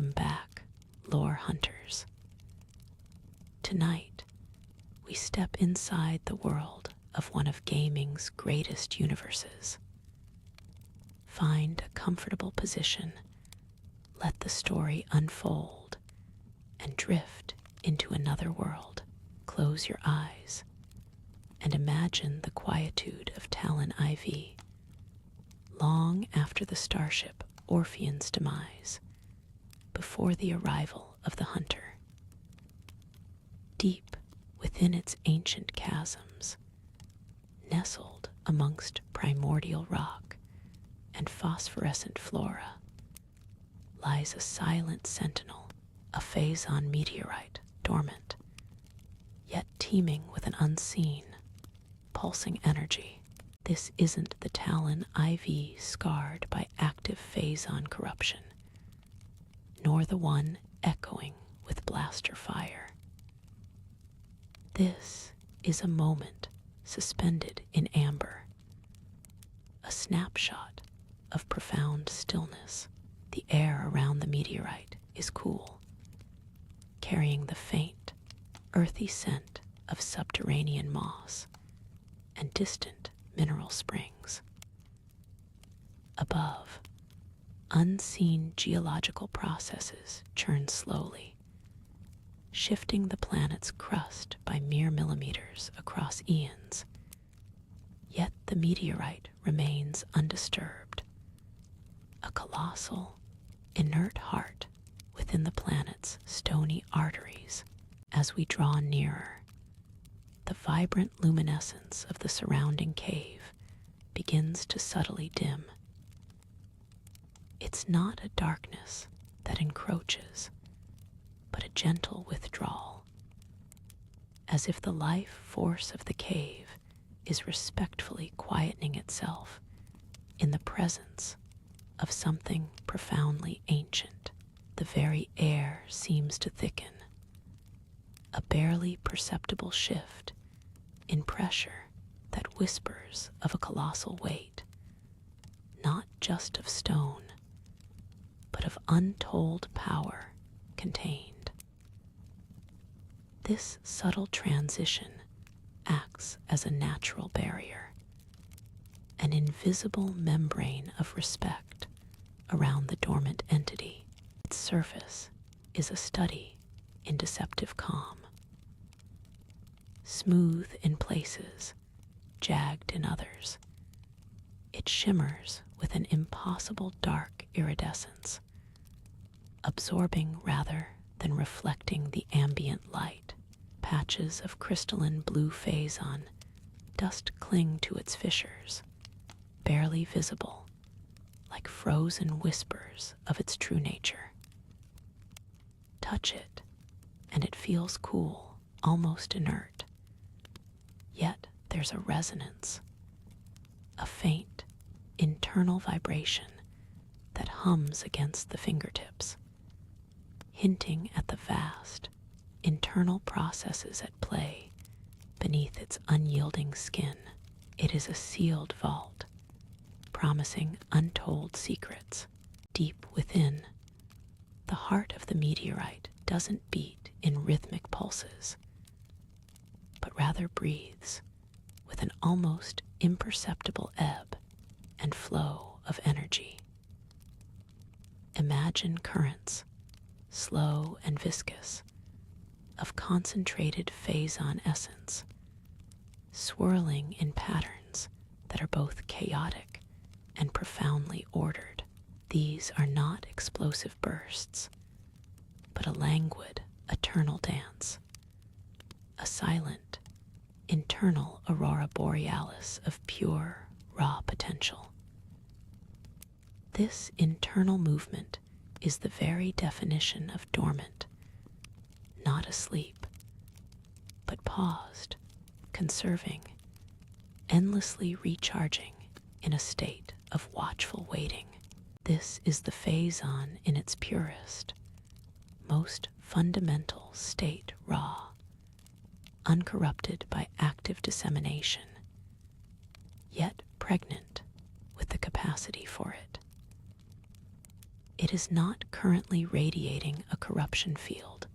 Welcome back, lore hunters. Tonight, we step inside the world of one of gaming's greatest universes. Find a comfortable position, let the story unfold, and drift into another world. Close your eyes and imagine the quietude of Tallon IV, long after the starship Orpheon's demise, before the arrival of the hunter. Deep within its ancient chasms, nestled amongst primordial rock and phosphorescent flora, lies a silent sentinel, a Phazon meteorite, dormant, yet teeming with an unseen, pulsing energy. This isn't the Tallon IV scarred by active Phazon corruption, nor the one echoing with blaster fire. This is a moment suspended in amber, a snapshot of profound stillness. The air around the meteorite is cool, carrying the faint, earthy scent of subterranean moss and distant mineral springs. Above, unseen geological processes churn slowly, shifting the planet's crust by mere millimeters across eons. Yet the meteorite remains undisturbed, a colossal, inert heart within the planet's stony arteries. As we draw nearer, the vibrant luminescence of the surrounding cave begins to subtly dim. It's not a darkness that encroaches, but a gentle withdrawal, as if the life force of the cave is respectfully quietening itself in the presence of something profoundly ancient. The very air seems to thicken, a barely perceptible shift in pressure that whispers of a colossal weight, not just of stone, but of untold power contained. This subtle transition acts as a natural barrier, an invisible membrane of respect around the dormant entity. Its surface is a study in deceptive calm, smooth in places, jagged in others. It shimmers with an impossible dark iridescence, absorbing rather than reflecting the ambient light. Patches of crystalline blue Phazon dust cling to its fissures, barely visible, like frozen whispers of its true nature. Touch it, and it feels cool, almost inert. Yet there's a resonance, a faint, internal vibration that hums against the fingertips, hinting at the vast, internal processes at play beneath its unyielding skin. It is a sealed vault, promising untold secrets. Deep within, the heart of the meteorite doesn't beat in rhythmic pulses, but rather breathes with an almost imperceptible ebb and flow of energy. Imagine currents, slow and viscous, of concentrated Phazon essence, swirling in patterns that are both chaotic and profoundly ordered. These are not explosive bursts, but a languid, eternal dance, a silent, internal aurora borealis of pure, raw potential. This internal movement is the very definition of dormant, not asleep, but paused, conserving, endlessly recharging in a state of watchful waiting. This is the Phazon in its purest, most fundamental state, raw, uncorrupted by active dissemination, yet pregnant with the capacity for it. It is not currently radiating a corruption field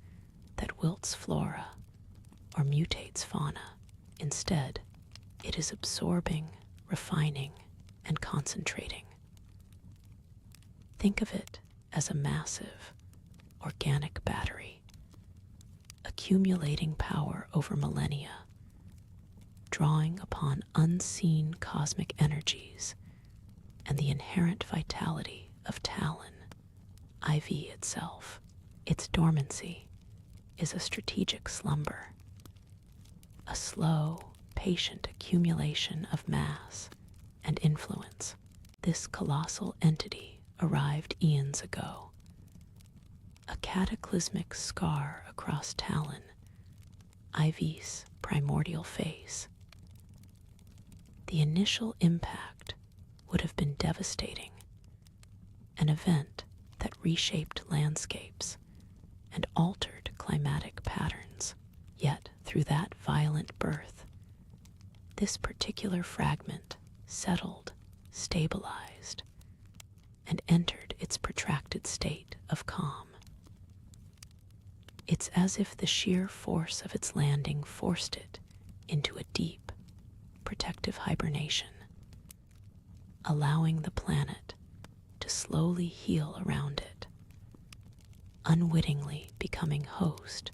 that wilts flora or mutates fauna. Instead, it is absorbing, refining, and concentrating. Think of it as a massive, organic battery, accumulating power over millennia, drawing upon unseen cosmic energies and the inherent vitality of Tallon IV itself. Its dormancy is a strategic slumber, a slow, patient accumulation of mass and influence. This colossal entity arrived eons ago, a cataclysmic scar across Tallon IV's primordial face. The initial impact would have been devastating, an event that reshaped landscapes and altered climatic patterns. Yet, through that violent birth, this particular fragment settled, stabilized, and entered its protracted state of calm. It's as if the sheer force of its landing forced it into a deep, protective hibernation, allowing the planet to slowly heal around it, unwittingly becoming host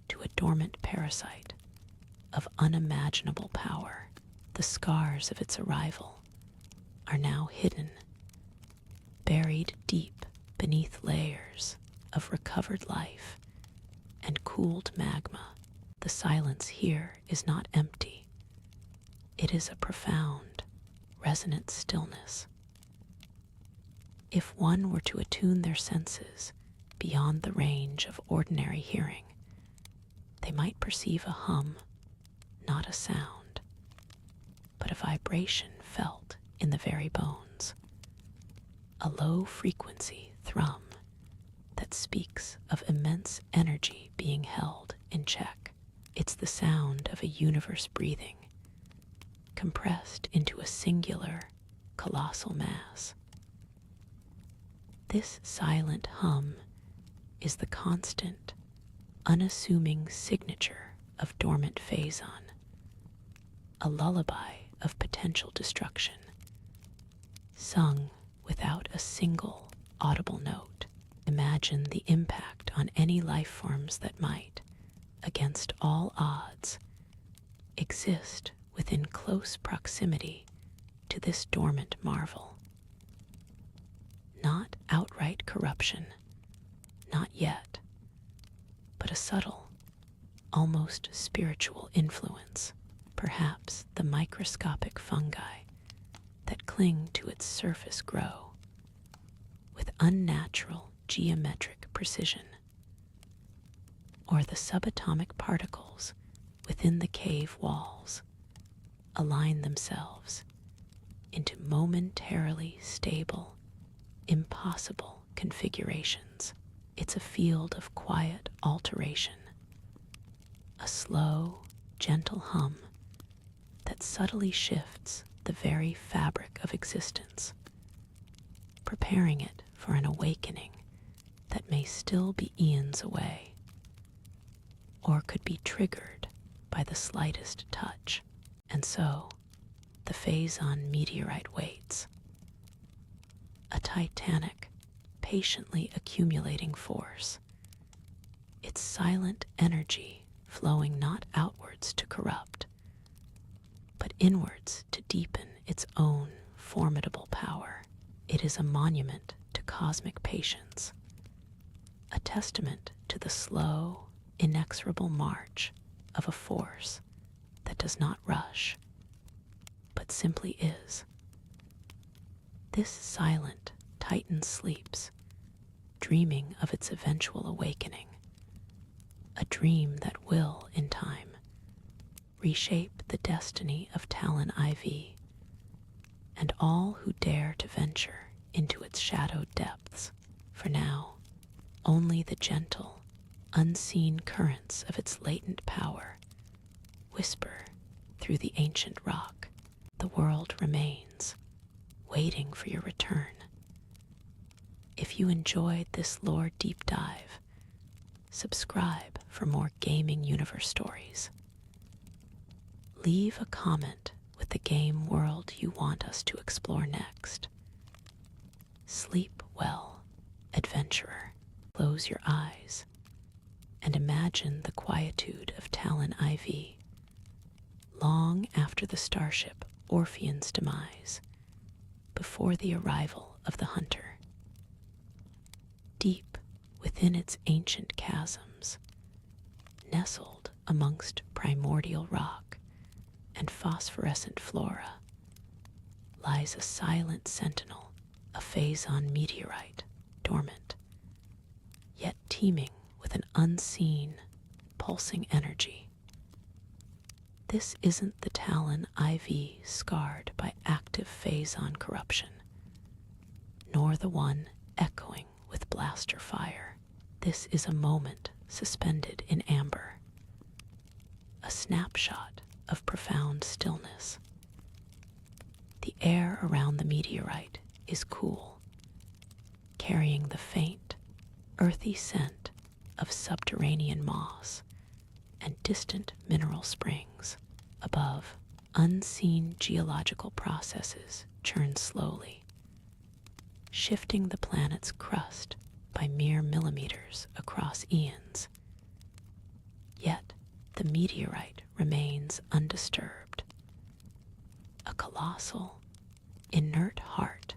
to a dormant parasite of unimaginable power. The scars of its arrival are now hidden, buried deep beneath layers of recovered life and cooled magma. The silence here is not empty. It is a profound, resonant stillness. If one were to attune their senses beyond the range of ordinary hearing, they might perceive a hum, not a sound, but a vibration felt in the very bones, a low-frequency thrum that speaks of immense energy being held in check. It's the sound of a universe breathing, compressed into a singular, colossal mass. This silent hum is the constant, unassuming signature of dormant Phazon, a lullaby of potential destruction, sung without a single audible note. Imagine the impact on any life forms that might, against all odds, exist within close proximity to this dormant marvel. Not outright corruption, not yet, but a subtle, almost spiritual influence, perhaps the microscopic fungi that cling to its surface grow with unnatural geometric precision, or the subatomic particles within the cave walls align themselves into momentarily stable, impossible configurations. It's a field of quiet alteration, a slow, gentle hum that subtly shifts the very fabric of existence, preparing it for an awakening that may still be eons away, or could be triggered by the slightest touch. And so, the Phazon meteorite waits, a titanic, patiently accumulating force, its silent energy flowing not outwards to corrupt, but inwards to deepen its own formidable power. It is a monument to cosmic patience, a testament to the slow, inexorable march of a force that does not rush, but simply is. This silent Titan sleeps, dreaming of its eventual awakening, a dream that will, in time, reshape the destiny of Tallon IV and all who dare to venture into its shadowed depths. For now, only the gentle, unseen currents of its latent power whisper through the ancient rock. The world remains, waiting for your return, If you enjoyed this lore deep dive, subscribe for more gaming universe stories. Leave a comment with the game world you want us to explore next. Sleep well, adventurer. Close your eyes and imagine the quietude of Tallon IV, long after the starship Orpheon's demise, before the arrival of the hunter. Deep within its ancient chasms, nestled amongst primordial rock and phosphorescent flora, lies a silent sentinel, a Phazon meteorite, dormant, yet teeming with an unseen, pulsing energy. This isn't the Tallon IV scarred by active Phazon corruption, nor the one echoing with blaster fire. This is a moment suspended in amber, a snapshot of profound stillness. The air around the meteorite is cool, carrying the faint, earthy scent of subterranean moss and distant mineral springs. Above, unseen geological processes churn slowly, shifting the planet's crust by mere millimeters across eons. Yet the meteorite remains undisturbed, a colossal, inert heart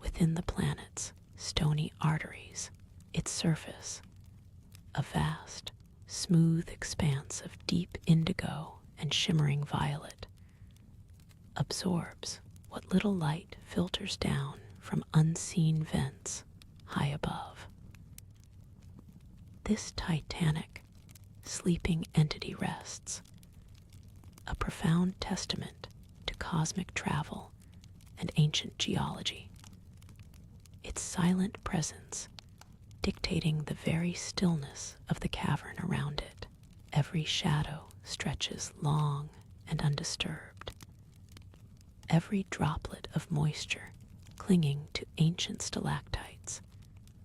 within the planet's stony arteries. Its surface, a vast, smooth expanse of deep indigo and shimmering violet, absorbs what little light filters down from unseen vents high above. This titanic, sleeping entity rests, a profound testament to cosmic travel and ancient geology. Its silent presence dictating the very stillness of the cavern around it. Every shadow stretches long and undisturbed. Every droplet of moisture clinging to ancient stalactites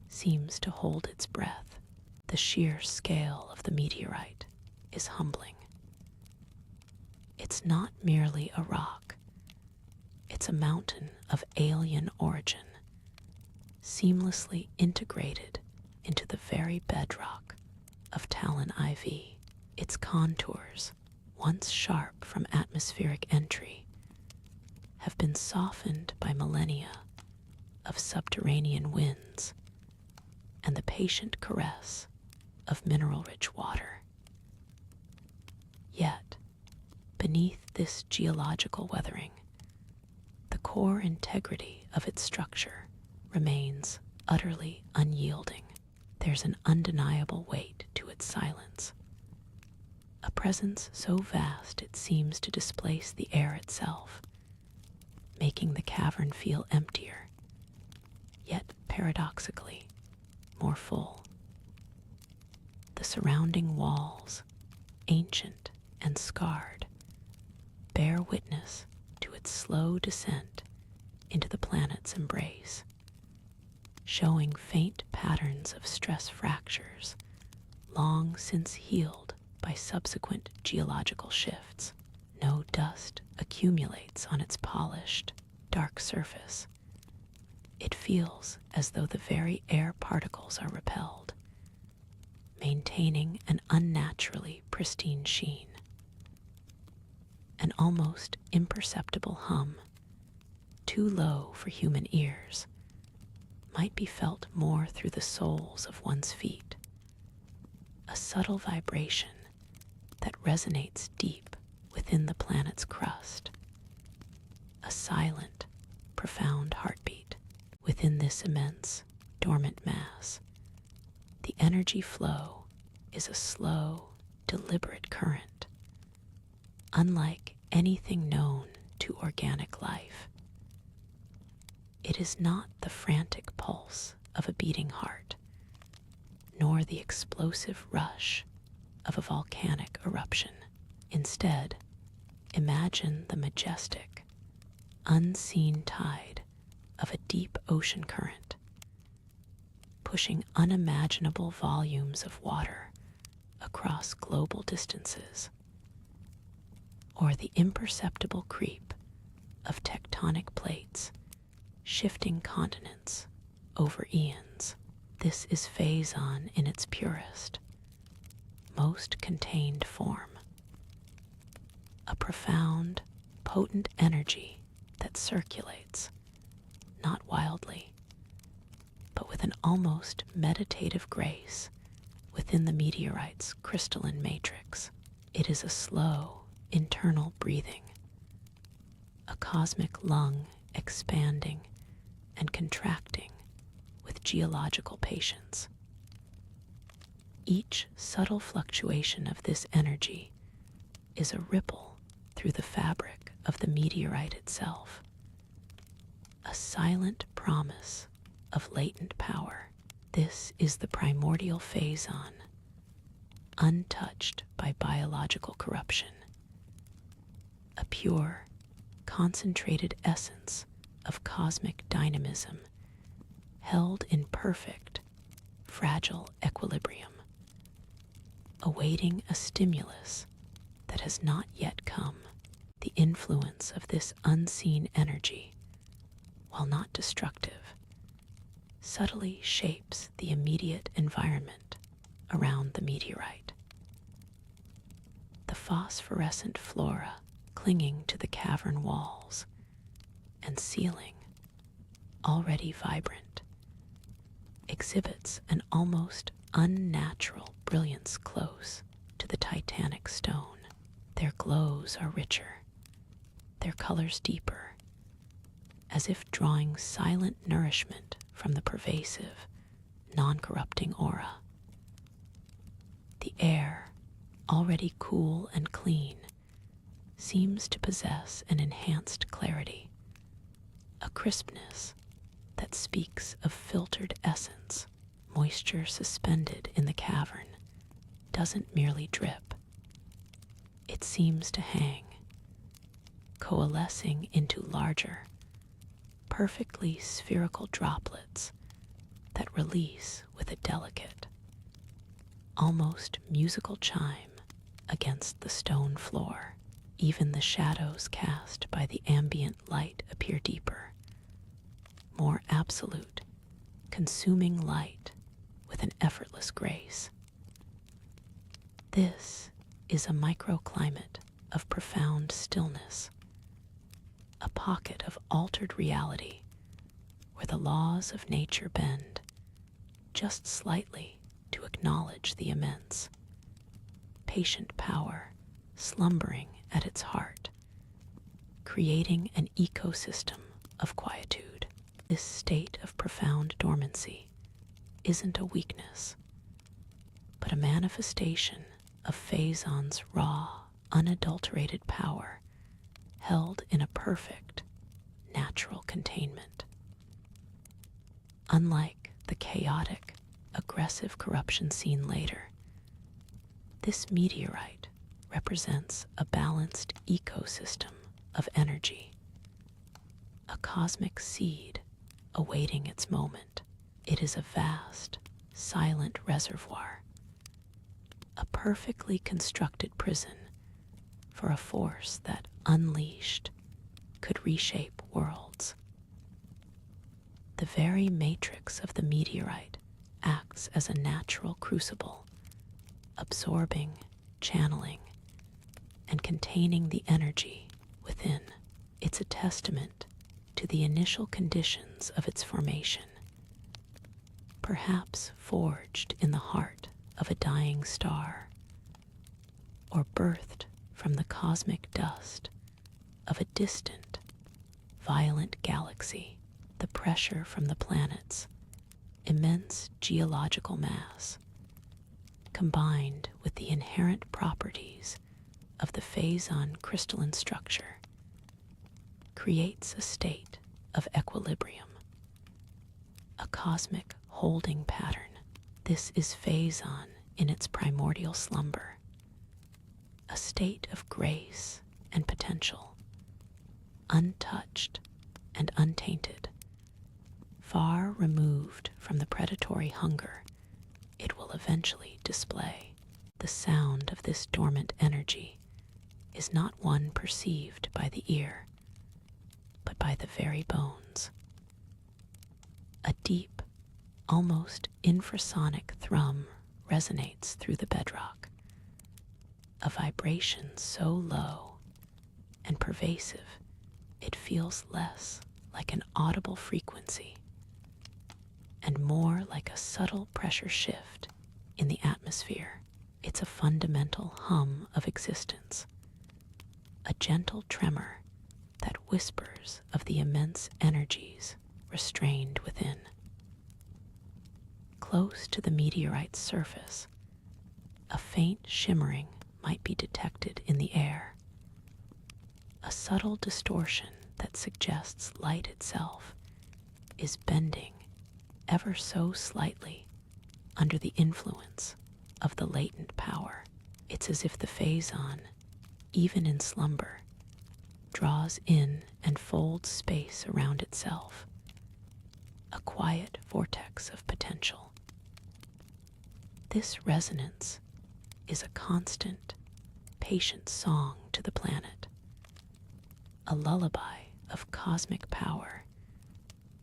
seems to hold its breath. The sheer scale of the meteorite is humbling. It's not merely a rock. It's a mountain of alien origin, seamlessly integrated into the very bedrock of Tallon IV. Its contours, once sharp from atmospheric entry, have been softened by millennia of subterranean winds and the patient caress of mineral-rich water. Yet, beneath this geological weathering, the core integrity of its structure remains utterly unyielding. There's an undeniable weight to its silence, a presence so vast it seems to displace the air itself, making the cavern feel emptier, yet paradoxically more full. The surrounding walls, ancient and scarred, bear witness to its slow descent into the planet's embrace, showing faint patterns of stress fractures long since healed by subsequent geological shifts. No dust accumulates on its polished, dark surface. It feels as though the very air particles are repelled, maintaining an unnaturally pristine sheen. An almost imperceptible hum, too low for human ears, might be felt more through the soles of one's feet, a subtle vibration that resonates deep within the planet's crust, a silent, profound heartbeat within this immense, dormant mass. The energy flow is a slow, deliberate current, unlike anything known to organic life. It is not the frantic pulse of a beating heart, nor the explosive rush of a volcanic eruption. Instead, imagine the majestic, unseen tide of a deep ocean current, pushing unimaginable volumes of water across global distances, or the imperceptible creep of tectonic plates shifting continents over eons. This is Phazon in its purest, most contained form. A profound, potent energy that circulates, not wildly, but with an almost meditative grace within the meteorite's crystalline matrix. It is a slow, internal breathing, a cosmic lung expanding and contracting with geological patience. Each subtle fluctuation of this energy is a ripple through the fabric of the meteorite itself, a silent promise of latent power. This is the primordial Phazon, untouched by biological corruption, a pure, concentrated essence of cosmic dynamism held in perfect, fragile equilibrium, awaiting a stimulus that has not yet come. The influence of this unseen energy, while not destructive, subtly shapes the immediate environment around the meteorite. The phosphorescent flora clinging to the cavern walls and ceiling, already vibrant, exhibits an almost unnatural brilliance close to the titanic stone. Their glows are richer, their colors deeper, as if drawing silent nourishment from the pervasive, non-corrupting aura. The air, already cool and clean, seems to possess an enhanced clarity, a crispness that speaks of filtered essence. Moisture suspended in the cavern doesn't merely drip. It seems to hang, coalescing into larger, perfectly spherical droplets that release with a delicate, almost musical chime against the stone floor. Even the shadows cast by the ambient light appear deeper, more absolute, consuming light with an effortless grace. This is a microclimate of profound stillness, a pocket of altered reality where the laws of nature bend just slightly to acknowledge the immense, patient power slumbering at its heart, creating an ecosystem of quietude. This state of profound dormancy isn't a weakness, but a manifestation of Phazon's raw, unadulterated power held in a perfect, natural containment. Unlike the chaotic, aggressive corruption seen later, this meteorite represents a balanced ecosystem of energy, a cosmic seed awaiting its moment. It is a vast, silent reservoir, a perfectly constructed prison for a force that, unleashed, could reshape worlds. The very matrix of the meteorite acts as a natural crucible, absorbing, channeling, and containing the energy within. It's a testament to the initial conditions of its formation, perhaps forged in the heart of a dying star, or birthed from the cosmic dust of a distant, violent galaxy. The pressure from the planet's immense geological mass, combined with the inherent properties of the Phazon crystalline structure, creates a state of equilibrium, a cosmic holding pattern. This is Phazon in its primordial slumber, a state of grace and potential, untouched and untainted, far removed from the predatory hunger it will eventually display. The sound of this dormant energy is not one perceived by the ear, but by the very bones. A deep, almost infrasonic thrum resonates through the bedrock, a vibration so low and pervasive it feels less like an audible frequency and more like a subtle pressure shift in the atmosphere. It's a fundamental hum of existence, a gentle tremor that whispers of the immense energies restrained within. Close to the meteorite's surface, a faint shimmering might be detected in the air, a subtle distortion that suggests light itself is bending ever so slightly under the influence of the latent power. It's as if the Phazon, even in slumber, draws in and folds space around itself, a quiet vortex of potential. This resonance is a constant, patient song to the planet, a lullaby of cosmic power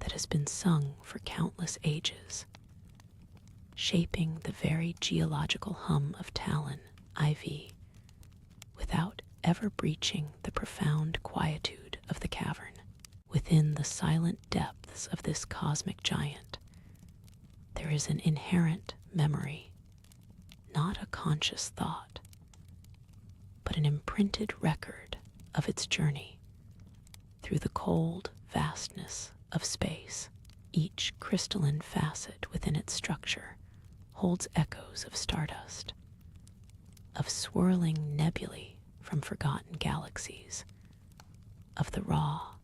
that has been sung for countless ages, shaping the very geological hum of Tallon IV without ever breaching the profound quietude of the cavern. Within the silent depths of this cosmic giant, there is an inherent memory, not a conscious thought, but an imprinted record of its journey through the cold vastness of space. Each crystalline facet within its structure holds echoes of stardust, of swirling nebulae from forgotten galaxies, of the raw,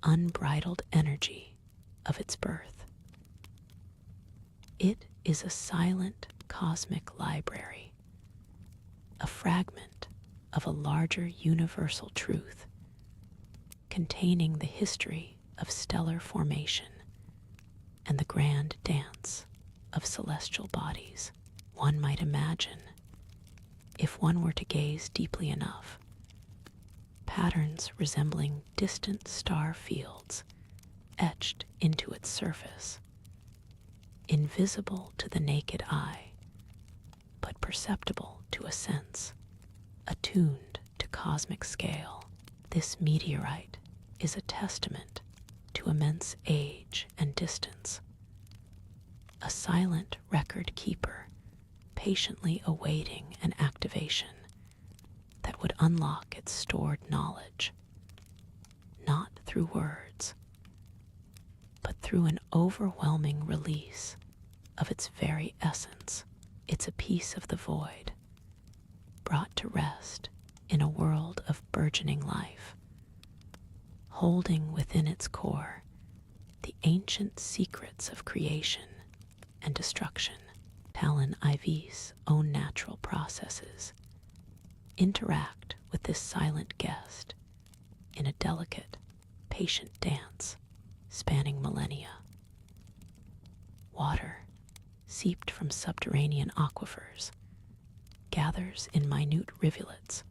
unbridled energy of its birth. It is a silent cosmic library, a fragment of a larger universal truth containing the history of stellar formation and the grand dance of celestial bodies. One might imagine, if one were to gaze deeply enough, patterns resembling distant star fields etched into its surface, invisible to the naked eye, but perceptible to a sense, attuned to cosmic scale. This meteorite is a testament to immense age and distance, a silent record keeper patiently awaiting an activation that would unlock its stored knowledge, not through words, but through an overwhelming release of its very essence. It's a piece of the void, brought to rest in a world of burgeoning life, holding within its core the ancient secrets of creation and destruction. Tallon IV's own natural processes interact with this silent guest in a delicate, patient dance spanning millennia. Water, seeped from subterranean aquifers, gathers in minute rivulets,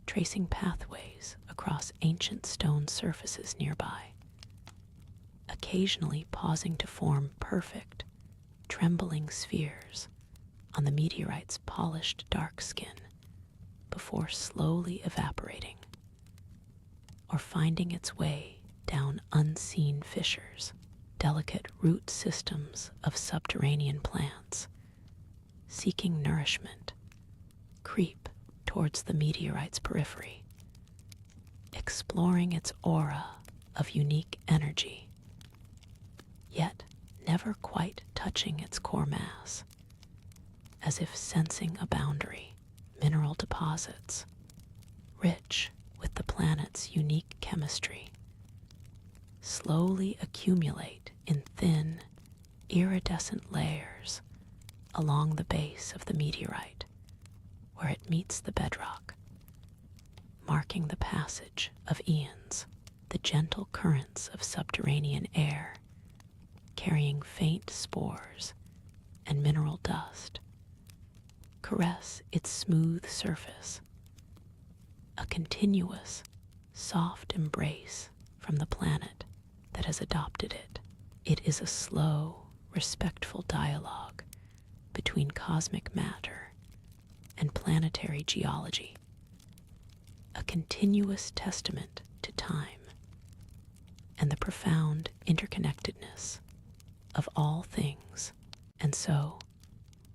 tracing pathways across ancient stone surfaces nearby, occasionally pausing to form perfect, trembling spheres on the meteorite's polished dark skin before slowly evaporating, or finding its way down unseen fissures. Delicate root systems of subterranean plants, seeking nourishment, creep towards the meteorite's periphery, exploring its aura of unique energy, yet never quite touching its core mass, as if sensing a boundary. Mineral deposits, rich with the planet's unique chemistry, slowly accumulate in thin, iridescent layers along the base of the meteorite, where it meets the bedrock, marking the passage of eons. The gentle currents of subterranean air carrying faint spores and mineral dust, caress its smooth surface, a continuous, soft embrace from the planet that has adopted it. It is a slow, respectful dialogue between cosmic matter and planetary geology, a continuous testament to time and the profound interconnectedness of all things. And so,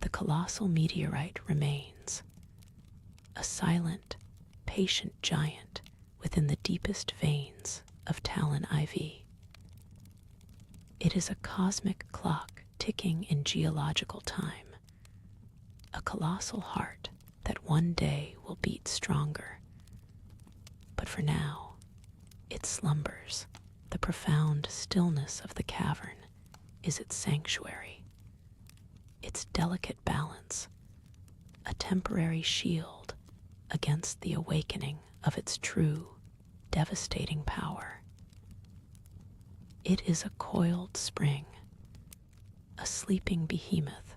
the colossal meteorite remains, a silent, patient giant within the deepest veins of Tallon IV. It is a cosmic clock ticking in geological time, a colossal heart that one day will beat stronger. But for now, it slumbers. The profound stillness of the cavern is its sanctuary, its delicate balance, a temporary shield against the awakening of its true, devastating power. It is a coiled spring, a sleeping behemoth,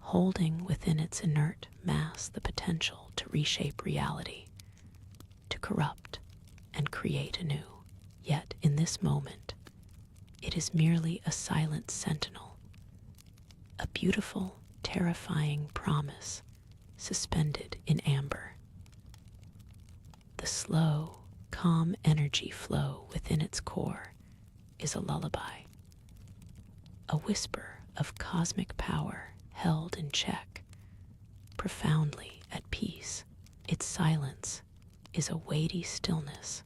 holding within its inert mass the potential to reshape reality, to corrupt and create anew. Yet in this moment, it is merely a silent sentinel, a beautiful, terrifying promise suspended in amber. The slow, calm energy flow within its core is a lullaby, a whisper of cosmic power held in check, profoundly at peace. Its silence is a weighty stillness,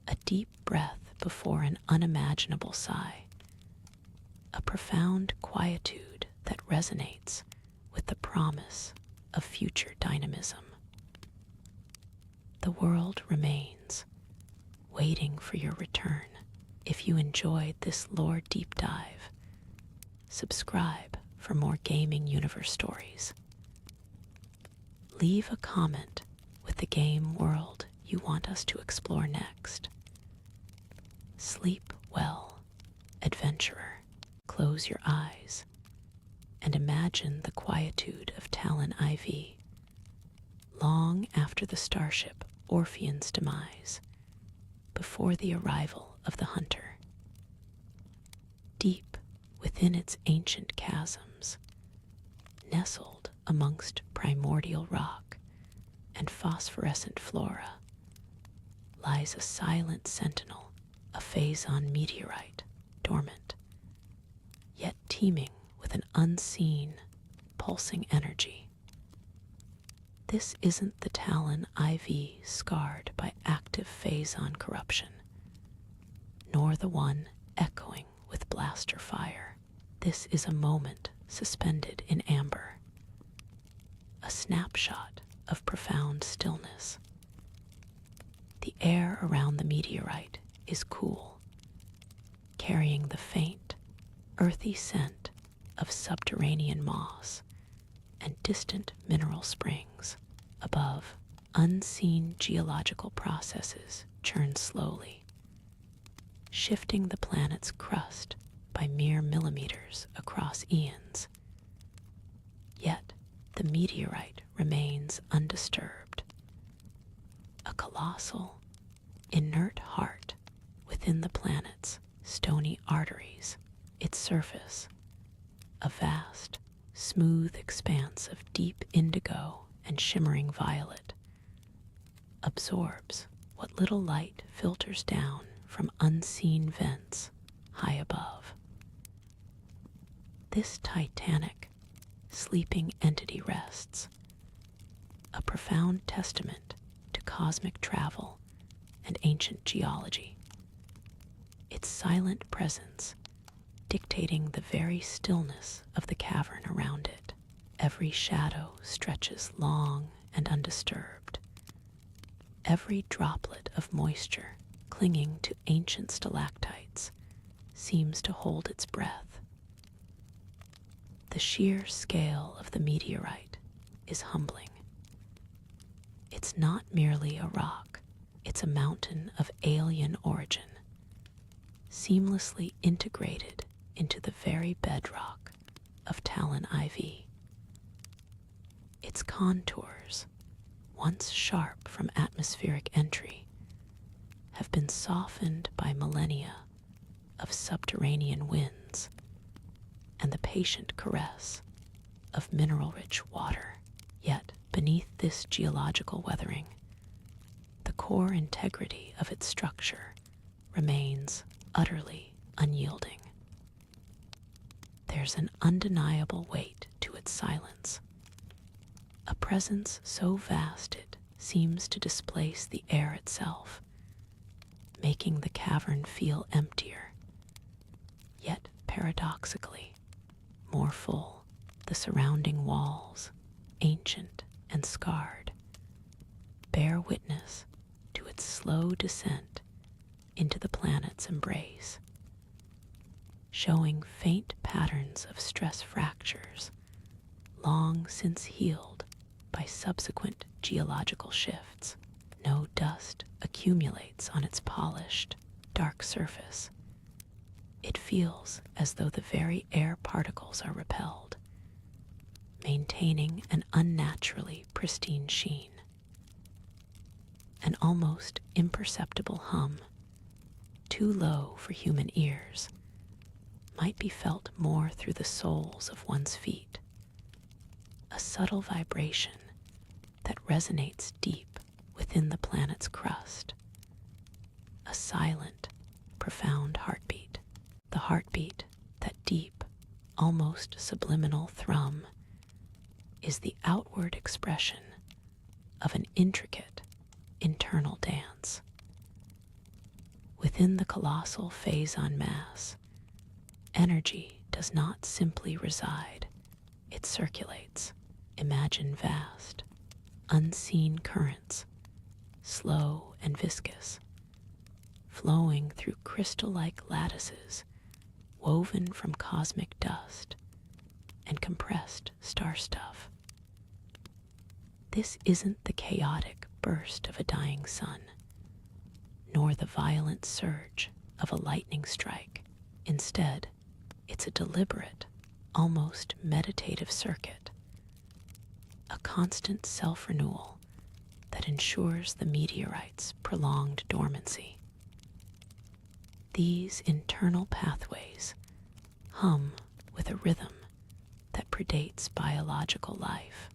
a deep breath before an unimaginable sigh, a profound quietude that resonates with the promise of future dynamism. The world remains, waiting for your return. If you enjoyed this lore deep dive, subscribe for more gaming universe stories. Leave a comment with the game world you want us to explore next. Sleep well, adventurer. Close your eyes and imagine the quietude of Tallon IV, long after the starship Orpheon's demise, before the arrival of the hunter. Deep within its ancient chasms, nestled amongst primordial rock and phosphorescent flora, lies a silent sentinel, a Phazon meteorite, dormant, yet teeming with an unseen, pulsing energy. This isn't the Tallon IV scarred by active Phazon corruption, nor the one echoing with blaster fire. This is a moment suspended in amber, a snapshot of profound stillness. The air around the meteorite is cool, carrying the faint, earthy scent of subterranean moss and distant mineral springs. Above, unseen geological processes churn slowly, shifting the planet's crust by mere millimeters across eons. Yet, the meteorite remains undisturbed, a colossal, inert heart within the planet's stony arteries. Its surface, a vast, smooth expanse of deep indigo and shimmering violet, absorbs what little light filters down from unseen vents high above. This titanic, sleeping entity rests, a profound testament to cosmic travel and ancient geology, its silent presence dictating the very stillness of the cavern around it. Every shadow stretches long and undisturbed, every droplet of moisture clinging to ancient stalactites seems to hold its breath. The sheer scale of the meteorite is humbling. It's not merely a rock, it's a mountain of alien origin, seamlessly integrated into the very bedrock of Tallon IV. Its contours, once sharp from atmospheric entry, have been softened by millennia of subterranean winds and the patient caress of mineral-rich water. Yet, beneath this geological weathering, the core integrity of its structure remains utterly unyielding. There's an undeniable weight to its silence, a presence so vast it seems to displace the air itself, making the cavern feel emptier, yet paradoxically more full. The surrounding walls, ancient and scarred, bear witness to its slow descent into the planet's embrace, showing faint patterns of stress fractures long since healed by subsequent geological shifts. No dust accumulates on its polished, dark surface. It feels as though the very air particles are repelled, maintaining an unnaturally pristine sheen. An almost imperceptible hum, too low for human ears, might be felt more through the soles of one's feet. A subtle vibration that resonates deep within the planet's crust. A silent, profound heartbeat. The heartbeat, that deep, almost subliminal thrum, is the outward expression of an intricate internal dance. Within the colossal Phazon mass, energy does not simply reside, it circulates. Imagine vast, unseen currents, slow and viscous, flowing through crystal-like lattices woven from cosmic dust and compressed star stuff. This isn't the chaotic burst of a dying sun, nor the violent surge of a lightning strike. Instead, it's a deliberate, almost meditative circuit, a constant self-renewal that ensures the meteorite's prolonged dormancy. These internal pathways hum with a rhythm that predates biological life,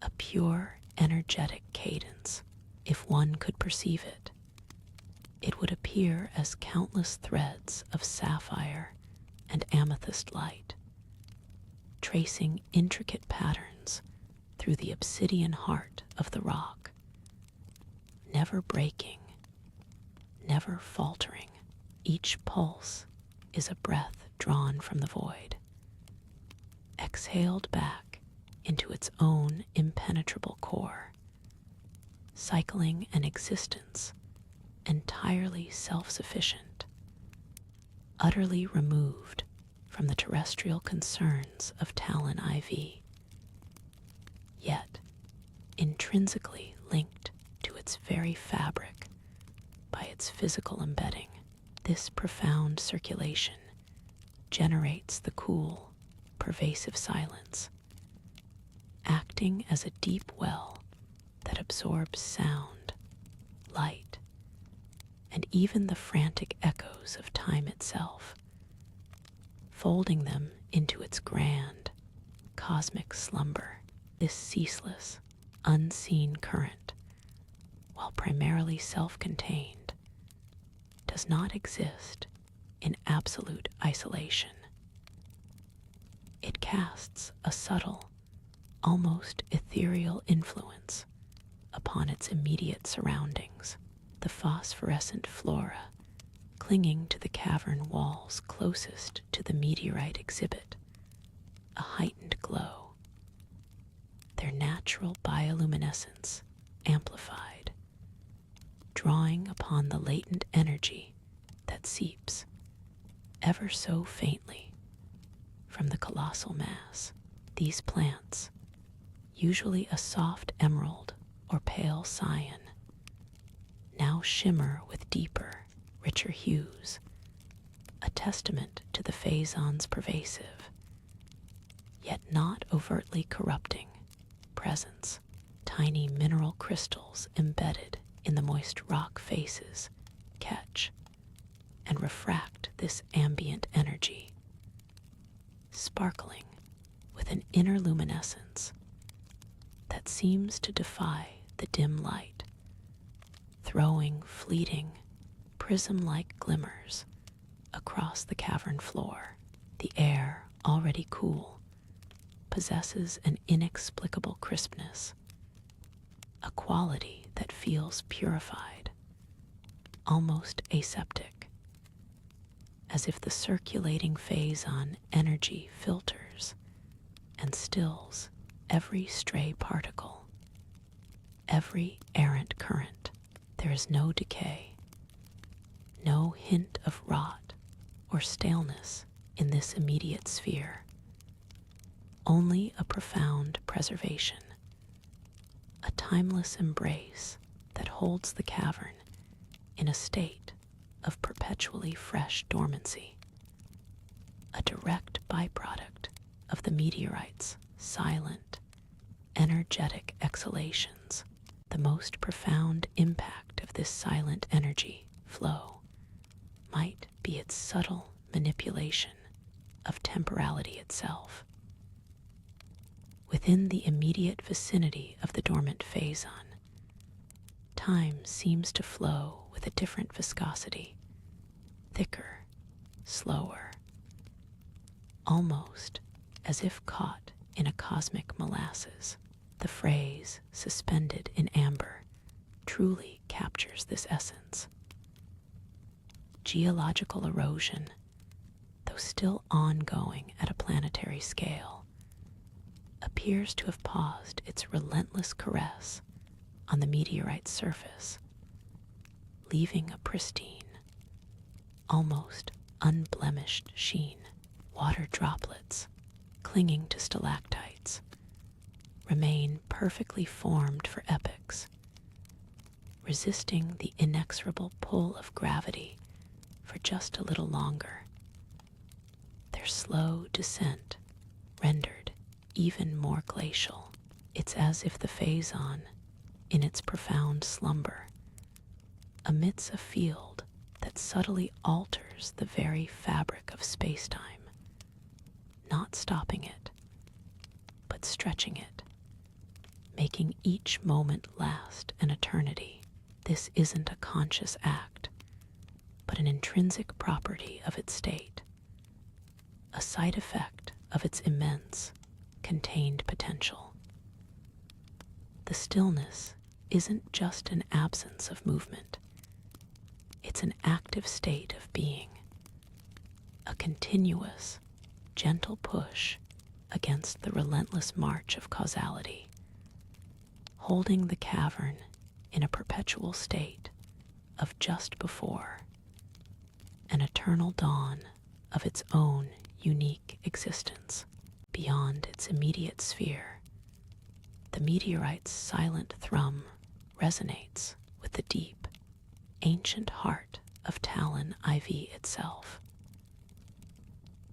a pure, energetic cadence. If one could perceive it, it would appear as countless threads of sapphire and amethyst light, tracing intricate patterns through the obsidian heart of the rock, never breaking, never faltering. Each pulse is a breath drawn from the void, exhaled back into its own impenetrable core, cycling an existence entirely self-sufficient, utterly removed from the terrestrial concerns of Tallon IV, yet intrinsically linked to its very fabric by its physical embedding. This profound circulation generates the cool, pervasive silence, acting as a deep well that absorbs sound, light, and even the frantic echoes of time itself, folding them into its grand, cosmic slumber. This ceaseless, unseen current, while primarily self-contained, does not exist in absolute isolation. It casts a subtle, almost ethereal influence upon its immediate surroundings. The phosphorescent flora clinging to the cavern walls closest to the meteorite exhibit a heightened glow, their natural bioluminescence amplified, drawing upon the latent energy that seeps ever so faintly from the colossal mass. These plants, usually a soft emerald or pale cyan, now shimmer with deeper, richer hues, a testament to the Phazon's pervasive, yet not overtly corrupting, presence. Tiny mineral crystals embedded in the moist rock faces catch and refract this ambient energy, sparkling with an inner luminescence that seems to defy the dim light, throwing fleeting, prism-like glimmers across the cavern floor. The air, already cool, possesses an inexplicable crispness, a quality that feels purified, almost aseptic, as if the circulating Phazon energy filters and stills every stray particle, every errant current. There is no decay, no hint of rot or staleness in this immediate sphere, only a profound preservation, a timeless embrace that holds the cavern in a state of perpetually fresh dormancy, a direct byproduct of the meteorite's silent, energetic exhalations. The most profound impact of this silent energy flow might be its subtle manipulation of temporality itself. Within the immediate vicinity of the dormant Phazon, time seems to flow with a different viscosity, thicker, slower, almost as if caught in a cosmic molasses. The phrase, suspended in amber, truly captures this essence. Geological erosion, though still ongoing at a planetary scale, appears to have paused its relentless caress on the meteorite's surface, leaving a pristine, almost unblemished sheen. Water droplets, clinging to stalactites, remain perfectly formed for epochs, resisting the inexorable pull of gravity for just a little longer. Their slow descent rendered even more glacial. It's as if the Phazon, in its profound slumber, emits a field that subtly alters the very fabric of space-time, not stopping it, but stretching it, making each moment last an eternity. This isn't a conscious act, but an intrinsic property of its state, a side effect of its immense, contained potential. The stillness isn't just an absence of movement. It's an active state of being, a continuous, gentle push against the relentless march of causality, holding the cavern in a perpetual state of just before, an eternal dawn of its own unique existence. Beyond its immediate sphere, the meteorite's silent thrum resonates with the deep, ancient heart of Tallon IV itself.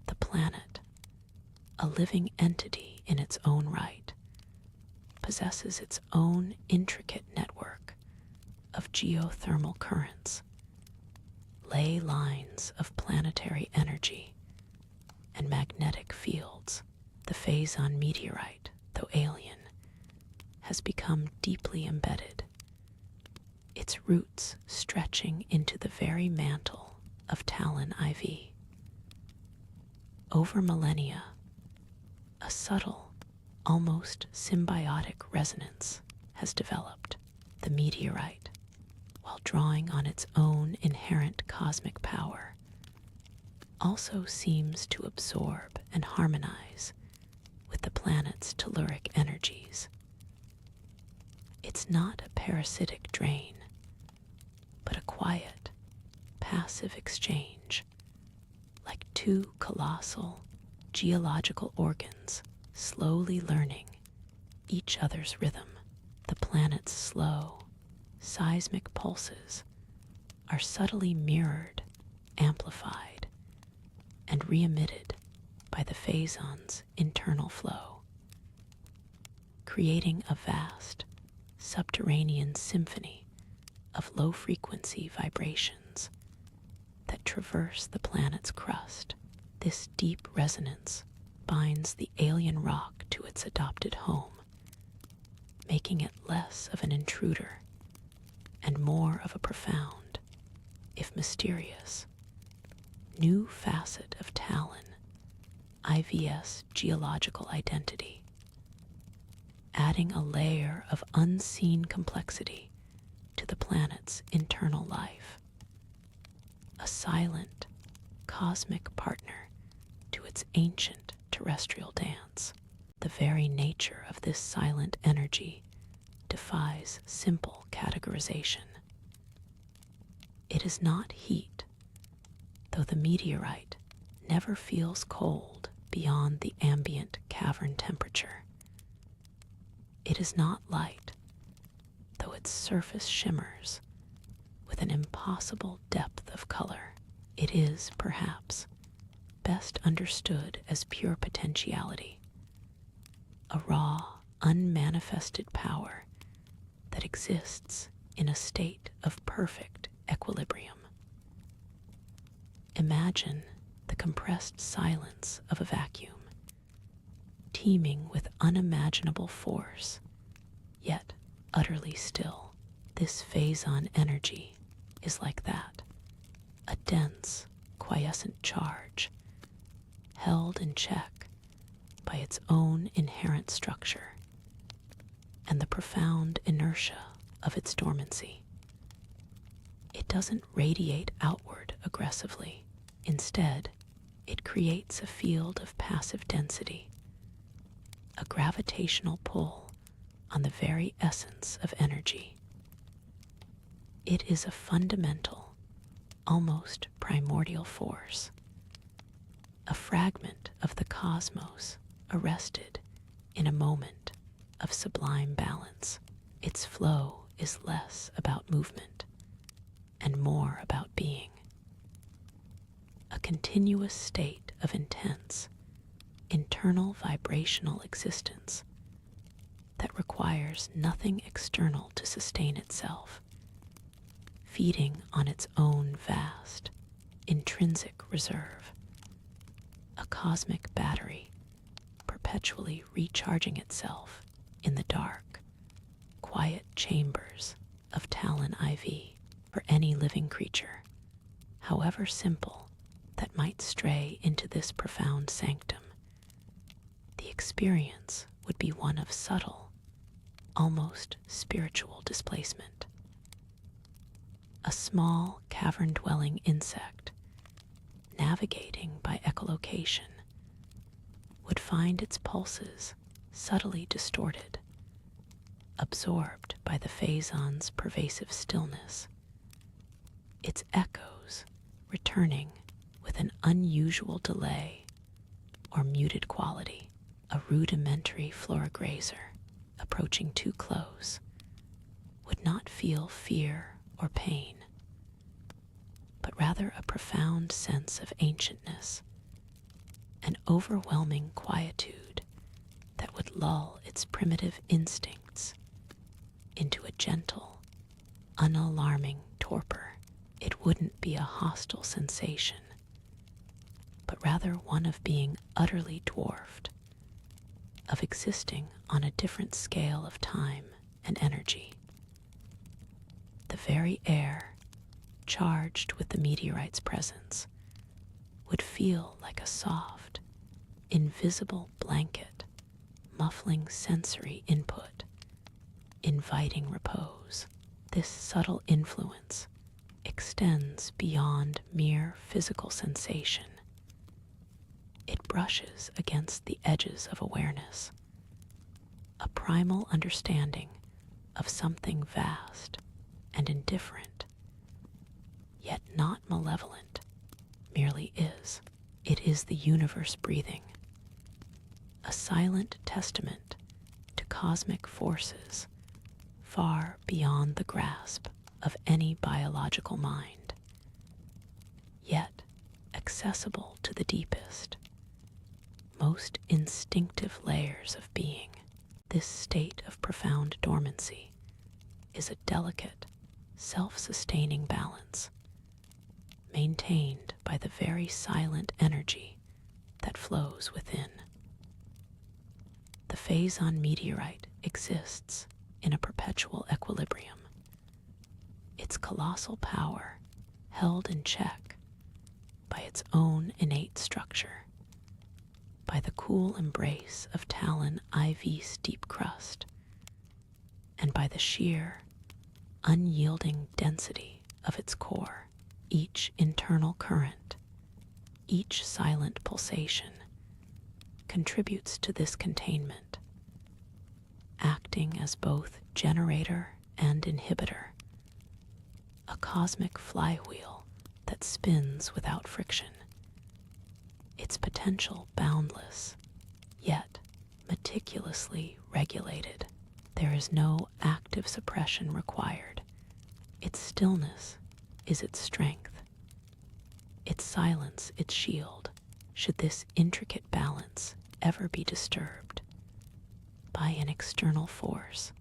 The planet, a living entity in its own right, possesses its own intricate network of geothermal currents, ley lines of planetary energy, and magnetic fields. The Phazon meteorite, though alien, has become deeply embedded, its roots stretching into the very mantle of Tallon IV. Over millennia, a subtle, almost symbiotic resonance has developed. The meteorite, while drawing on its own inherent cosmic power, also seems to absorb and harmonize with the planet's telluric energies. It's not a parasitic drain, but a quiet, passive exchange, like two colossal geological organs slowly learning each other's rhythm. The planet's slow, seismic pulses are subtly mirrored, amplified, and re-emitted by the Phazon's internal flow, creating a vast, subterranean symphony of low-frequency vibrations that traverse the planet's crust. This deep resonance binds the alien rock to its adopted home, making it less of an intruder and more of a profound, if mysterious, new facet of Tallon IV's geological identity, adding a layer of unseen complexity to the planet's internal life, a silent, cosmic partner to its ancient terrestrial dance. The very nature of this silent energy defies simple categorization. It is not heat, though the meteorite never feels cold beyond the ambient cavern temperature. It is not light, though its surface shimmers with an impossible depth of color. It is, perhaps, best understood as pure potentiality, a raw, unmanifested power that exists in a state of perfect equilibrium. Imagine the compressed silence of a vacuum, teeming with unimaginable force, yet utterly still. This Phazon energy is like that, a dense, quiescent charge, held in check by its own inherent structure and the profound inertia of its dormancy. It doesn't radiate outward aggressively. Instead, it creates a field of passive density, a gravitational pull on the very essence of energy. It is a fundamental, almost primordial force, a fragment of the cosmos arrested in a moment of sublime balance. Its flow is less about movement and more about being, a continuous state of intense, internal vibrational existence that requires nothing external to sustain itself, feeding on its own vast, intrinsic reserve, a cosmic battery perpetually recharging itself in the dark, quiet chambers of Tallon IV. For any living creature, however simple, that might stray into this profound sanctum, the experience would be one of subtle, almost spiritual displacement. A small cavern-dwelling insect, navigating by echolocation, would find its pulses subtly distorted, absorbed by the Phazon's pervasive stillness, its echoes returning with an unusual delay or muted quality. A rudimentary flora-grazer approaching too close would not feel fear or pain, but rather a profound sense of ancientness, an overwhelming quietude that would lull its primitive instincts into a gentle, unalarming torpor. It wouldn't be a hostile sensation, but rather one of being utterly dwarfed, of existing on a different scale of time and energy. The very air, charged with the meteorite's presence, would feel like a soft, invisible blanket, muffling sensory input, inviting repose. This subtle influence extends beyond mere physical sensation. It brushes against the edges of awareness, a primal understanding of something vast and indifferent, yet not malevolent, merely is. It is the universe breathing, a silent testament to cosmic forces far beyond the grasp of any biological mind. accessible to the deepest, most instinctive layers of being. This state of profound dormancy is a delicate, self-sustaining balance, maintained by the very silent energy that flows within. The Phazon meteorite exists in a perpetual equilibrium, its colossal power held in check by its own innate structure, by the cool embrace of Tallon IV's deep crust, and by the sheer, unyielding density of its core. Each internal current, each silent pulsation, contributes to this containment, acting as both generator and inhibitor, a cosmic flywheel that spins without friction, its potential boundless, yet meticulously regulated. There is no active suppression required. Its stillness is its strength, its silence its shield, should this intricate balance ever be disturbed by an external force,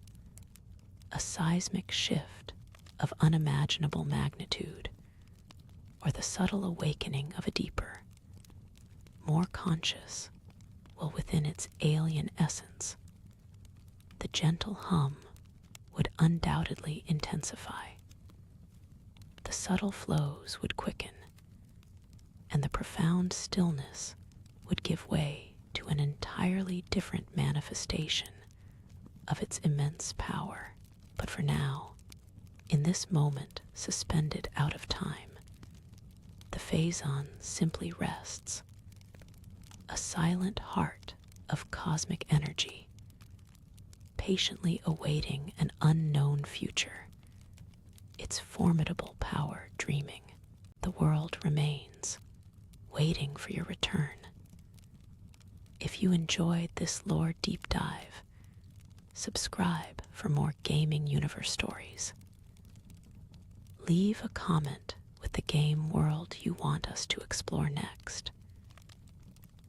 a seismic shift of unimaginable magnitude, or the subtle awakening of a deeper, more conscious will within its alien essence. The gentle hum would undoubtedly intensify. The subtle flows would quicken, and the profound stillness would give way to an entirely different manifestation of its immense power. But for now, in this moment suspended out of time, the Phazon simply rests, a silent heart of cosmic energy, patiently awaiting an unknown future, its formidable power dreaming. The world remains, waiting for your return. If you enjoyed this lore deep dive, subscribe for more gaming universe stories. Leave a comment with the game world you want us to explore next.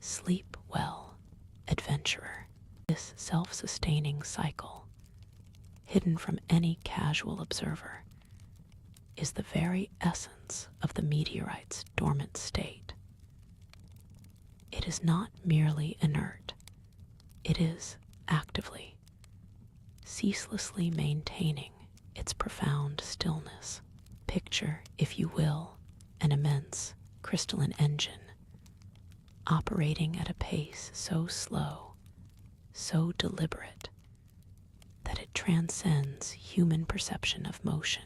Sleep well, adventurer. This self-sustaining cycle, hidden from any casual observer, is the very essence of the meteorite's dormant state. It is not merely inert, it is actively, ceaselessly maintaining its profound stillness. Picture, if you will, an immense crystalline engine, operating at a pace so slow, so deliberate, that it transcends human perception of motion.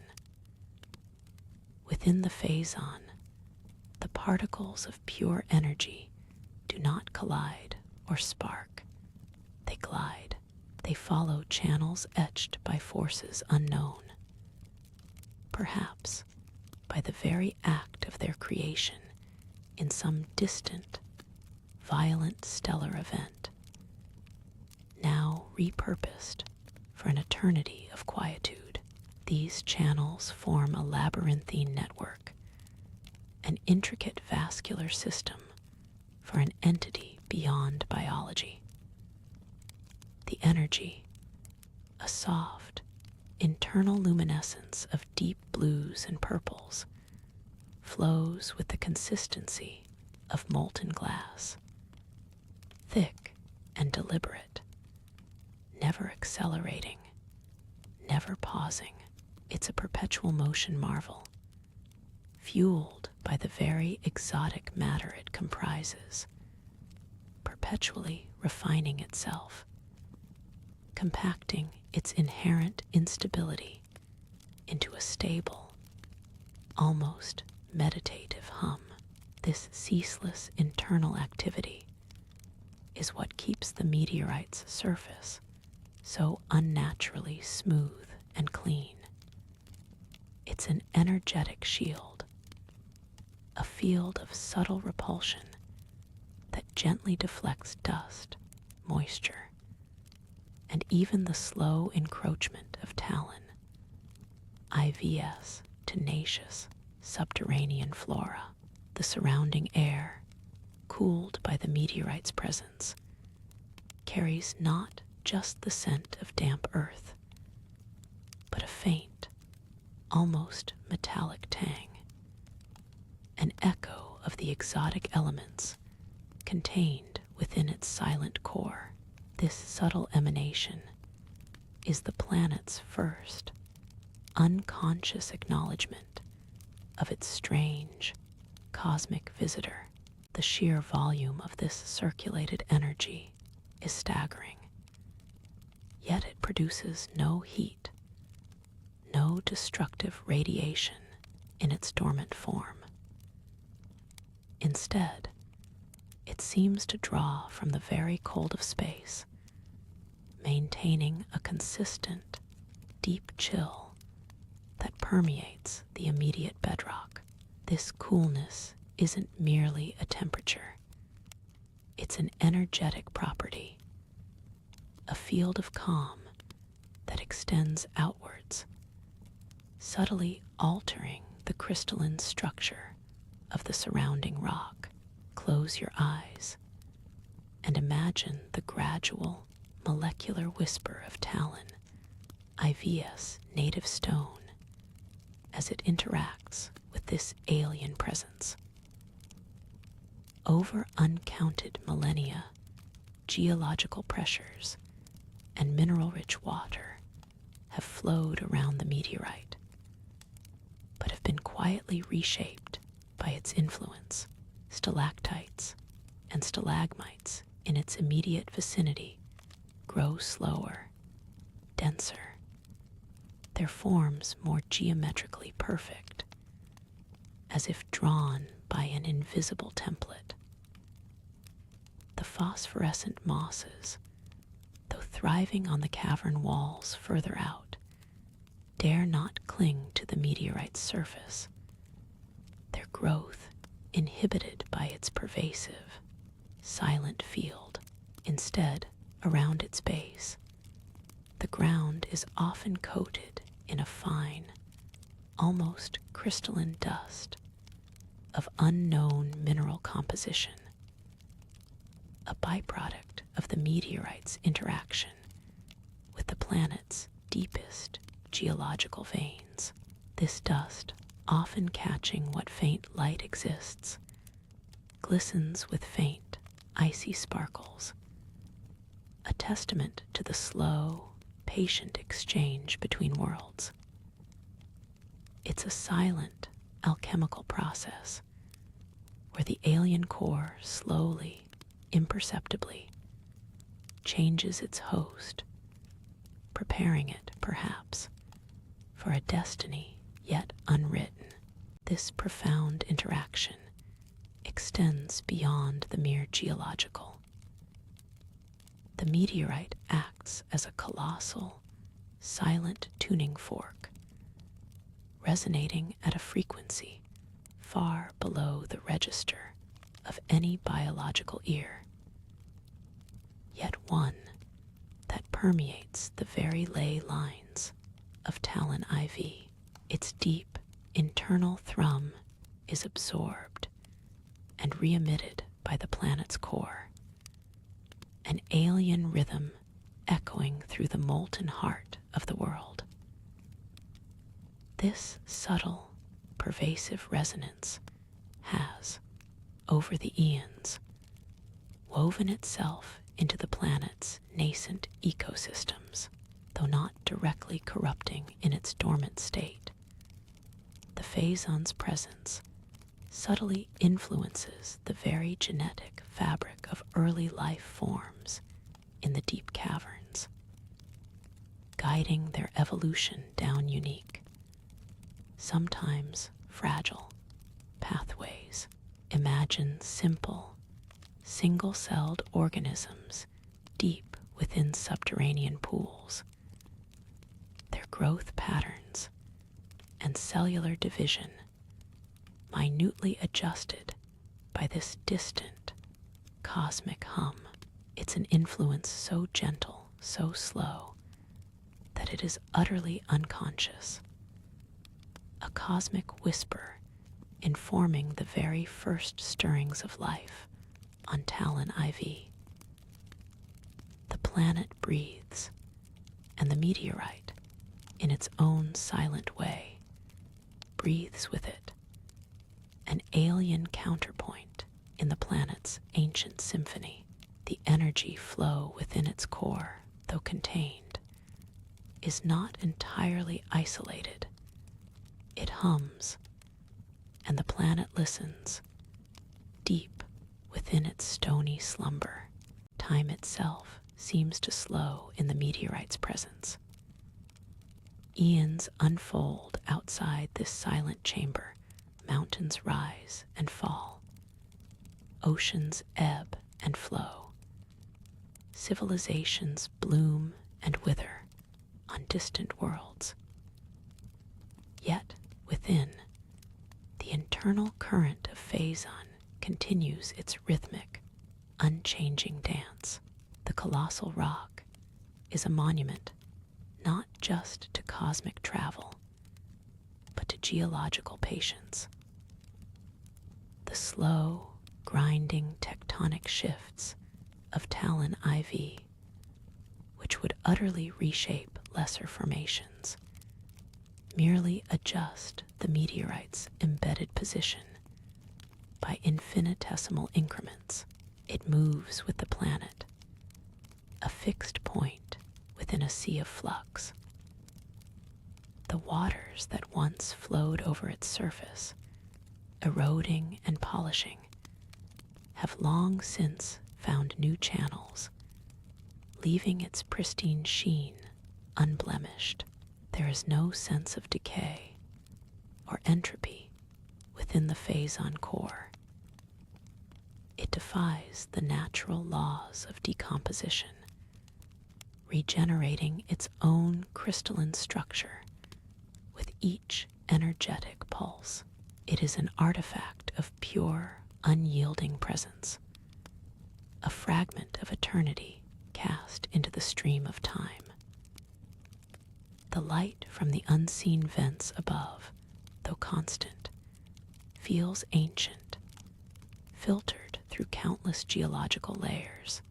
Within the Phazon, the particles of pure energy do not collide or spark. They glide. They follow channels etched by forces unknown. Perhaps by the very act of their creation in some distant, violent stellar event, now repurposed for an eternity of quietude. These channels form a labyrinthine network, an intricate vascular system for an entity beyond biology. The energy, a soft, internal luminescence of deep blues and purples, flows with the consistency of molten glass, thick and deliberate, never accelerating, never pausing. It's a perpetual motion marvel, fueled by the very exotic matter it comprises, perpetually refining itself, compacting its inherent instability into a stable, almost meditative hum. This ceaseless internal activity is what keeps the meteorite's surface so unnaturally smooth and clean. It's an energetic shield, a field of subtle repulsion that gently deflects dust, moisture, and even the slow encroachment of Tallon IV's tenacious subterranean flora. the surrounding air, cooled by the meteorite's presence, carries not just the scent of damp earth, but a faint, almost metallic tang, an echo of the exotic elements contained within its silent core. This subtle emanation is the planet's first, unconscious acknowledgement of its strange, cosmic visitor. The sheer volume of this circulated energy is staggering, yet it produces no heat, no destructive radiation in its dormant form. Instead, it seems to draw from the very cold of space, maintaining a consistent, deep chill that permeates the immediate bedrock. This coolness isn't merely a temperature. It's an energetic property, a field of calm that extends outwards, subtly altering the crystalline structure of the surrounding rock. Close your eyes and imagine the gradual molecular whisper of Tallon IV's native stone as it interacts with this alien presence. Over uncounted millennia, geological pressures and mineral-rich water have flowed around the meteorite, but have been quietly reshaped by its influence. Stalactites and stalagmites in its immediate vicinity grow slower, denser, their forms more geometrically perfect, as if drawn by an invisible template. The phosphorescent mosses, though thriving on the cavern walls further out, dare not cling to the meteorite's surface, their growth inhibited by its pervasive, silent field. Instead, around its base, the ground is often coated in a fine, almost crystalline dust of unknown mineral composition, a byproduct of the meteorite's interaction with the planet's deepest geological veins. This dust, often catching what faint light exists, glistens with faint, icy sparkles, a testament to the slow, patient exchange between worlds. It's a silent, alchemical process where the alien core slowly, imperceptibly, changes its host, preparing it, perhaps, for a destiny yet unwritten. This profound interaction extends beyond the mere geological. The meteorite acts as a colossal, silent tuning fork, resonating at a frequency far below the register of any biological ear, yet one that permeates the very ley lines of Tallon IV. Its deep, internal thrum is absorbed and re-emitted by the planet's core, an alien rhythm echoing through the molten heart of the world. This subtle, pervasive resonance has, over the eons, woven itself into the planet's nascent ecosystems, though not directly corrupting in its dormant state. The Phazon's presence subtly influences the very genetic fabric of early life forms in the deep caverns, guiding their evolution down unique, sometimes fragile, pathways. Imagine simple, single-celled organisms deep within subterranean pools, their growth patterns and cellular division minutely adjusted by this distant, cosmic hum. It's an influence so gentle, so slow, that it is utterly unconscious, a cosmic whisper informing the very first stirrings of life on Tallon IV. The planet breathes, and the meteorite, in its own silent way, breathes with it, an alien counterpoint in the planet's ancient symphony. The energy flow within its core, though contained, is not entirely isolated. It hums, and the planet listens, deep within its stony slumber. Time itself seems to slow in the meteorite's presence. Eons unfold outside this silent chamber. Mountains rise and fall. Oceans ebb and flow. Civilizations bloom and wither on distant worlds. Yet within, the internal current of Phazon continues its rhythmic, unchanging dance. The colossal rock is a monument not just to cosmic travel, but to geological patience. The slow, grinding tectonic shifts of Tallon IV, which would utterly reshape lesser formations, merely adjust the meteorite's embedded position by infinitesimal increments. It moves with the planet, a fixed point within a sea of flux. The waters that once flowed over its surface, eroding and polishing, have long since found new channels, leaving its pristine sheen unblemished. There is no sense of decay or entropy within the Phazon core. It defies the natural laws of decomposition, regenerating its own crystalline structure with each energetic pulse. It is an artifact of pure, unyielding presence, a fragment of eternity cast into the stream of time. The light from the unseen vents above, though constant, feels ancient, filtered through countless geological layers.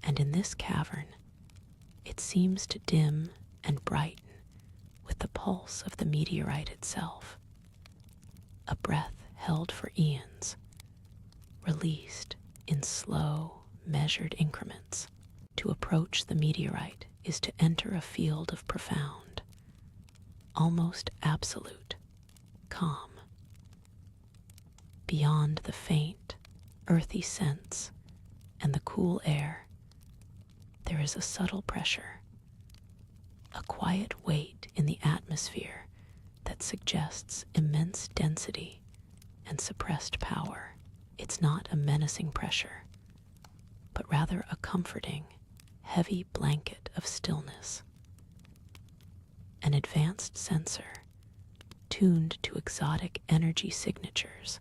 And in this cavern, it seems to dim and brighten with the pulse of the meteorite itself, a breath held for eons, released in slow, measured increments. To approach the meteorite is to enter a field of profound, almost absolute, calm. Beyond the faint, earthy scents and the cool air, there is a subtle pressure, a quiet weight in the atmosphere that suggests immense density and suppressed power. It's not a menacing pressure, but rather a comforting, heavy blanket of stillness. An advanced sensor, tuned to exotic energy signatures,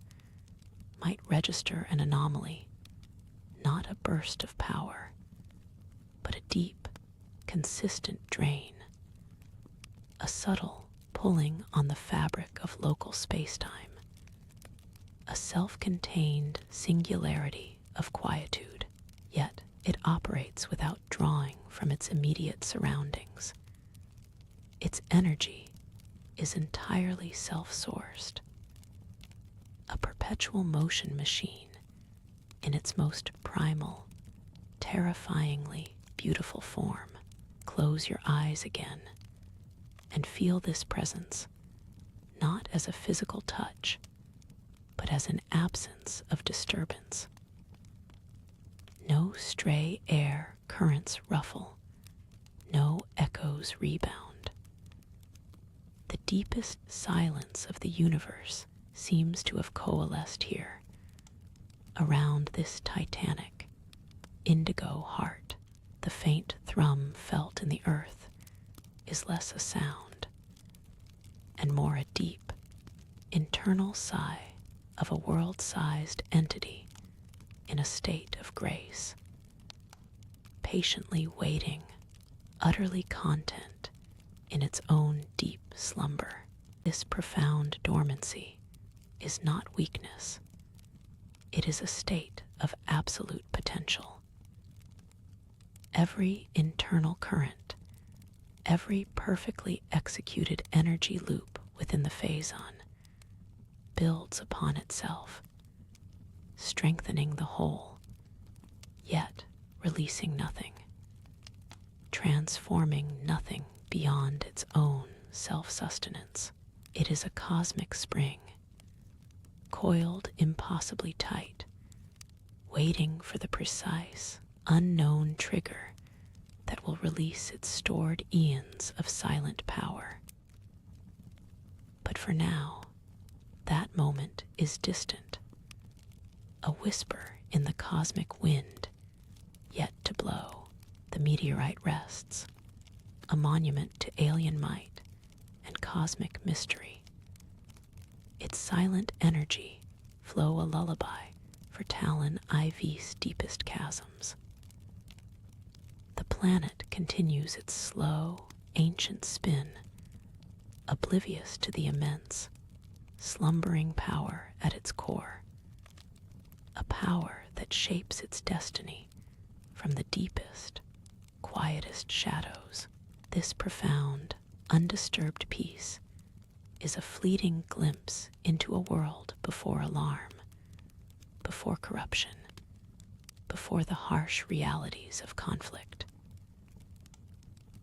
might register an anomaly, not a burst of power, but a deep, consistent drain, a subtle pulling on the fabric of local spacetime, a self-contained singularity of quietude. Yet it operates without drawing from its immediate surroundings. Its energy is entirely self-sourced, a perpetual motion machine in its most primal, terrifyingly beautiful form. Close your eyes again and feel this presence, not as a physical touch, but as an absence of disturbance. No stray air currents ruffle, no echoes rebound. The deepest silence of the universe seems to have coalesced here, around this titanic, indigo heart. The faint thrum felt in the earth is less a sound, and more a deep, internal sigh of a world-sized entity in a state of grace, patiently waiting, utterly content in its own deep slumber. This profound dormancy is not weakness. It is a state of absolute potential. Every internal current, every perfectly executed energy loop within the Phazon builds upon itself, strengthening the whole, yet releasing nothing, transforming nothing beyond its own self-sustenance. It is a cosmic spring, coiled impossibly tight, waiting for the precise, unknown trigger that will release its stored eons of silent power. But for now, that moment is distant, a whisper in the cosmic wind, yet to blow. The meteorite rests, a monument to alien might and cosmic mystery. Its silent energy flow a lullaby for Tallon IV's deepest chasms. The planet continues its slow, ancient spin, oblivious to the immense, slumbering power at its core, a power that shapes its destiny from the deepest, quietest shadows. This profound, undisturbed peace is a fleeting glimpse into a world before alarm, before corruption, before the harsh realities of conflict.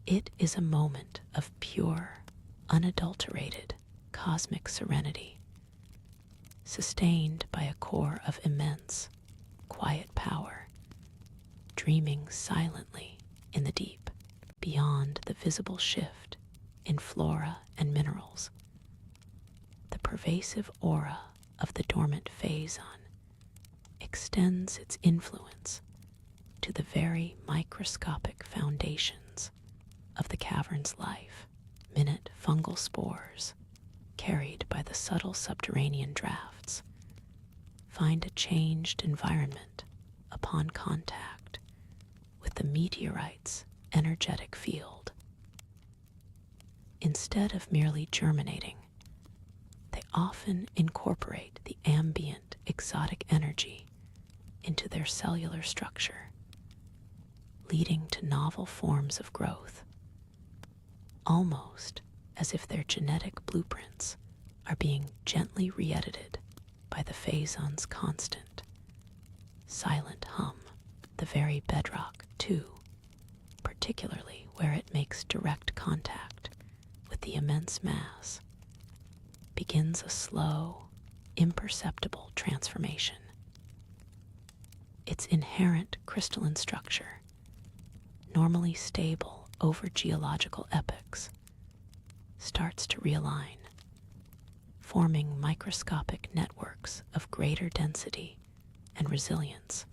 It is a moment of pure, unadulterated cosmic serenity, sustained by a core of immense, quiet power, dreaming silently in the deep, beyond the visible shift in flora and minerals. The pervasive aura of the dormant Phazon extends its influence to the very microscopic foundations of the cavern's life. Minute fungal spores, carried by the subtle subterranean drafts, find a changed environment upon contact with the meteorite's energetic field. Instead of merely germinating, they often incorporate the ambient exotic energy into their cellular structure, leading to novel forms of growth, almost as if their genetic blueprints are being gently re-edited by the Phazon's constant, silent hum. The very bedrock, too, particularly where it makes direct contact with the immense mass, begins a slow, imperceptible transformation. Its inherent crystalline structure, normally stable over geological epochs, starts to realign, forming microscopic networks of greater density and resilience,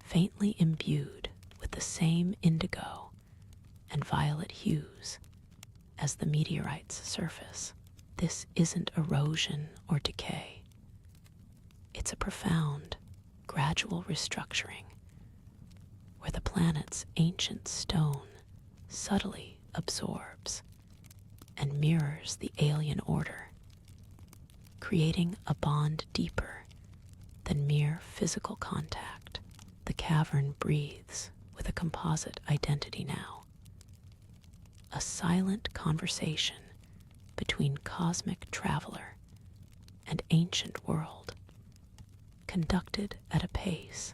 faintly imbued with the same indigo and violet hues as the meteorite's surface. This isn't erosion or decay. It's a profound, gradual restructuring where the planet's ancient stone subtly absorbs and mirrors the alien order, creating a bond deeper than mere physical contact. The cavern breathes with a composite identity now, a silent conversation between cosmic traveler and ancient world, conducted at a pace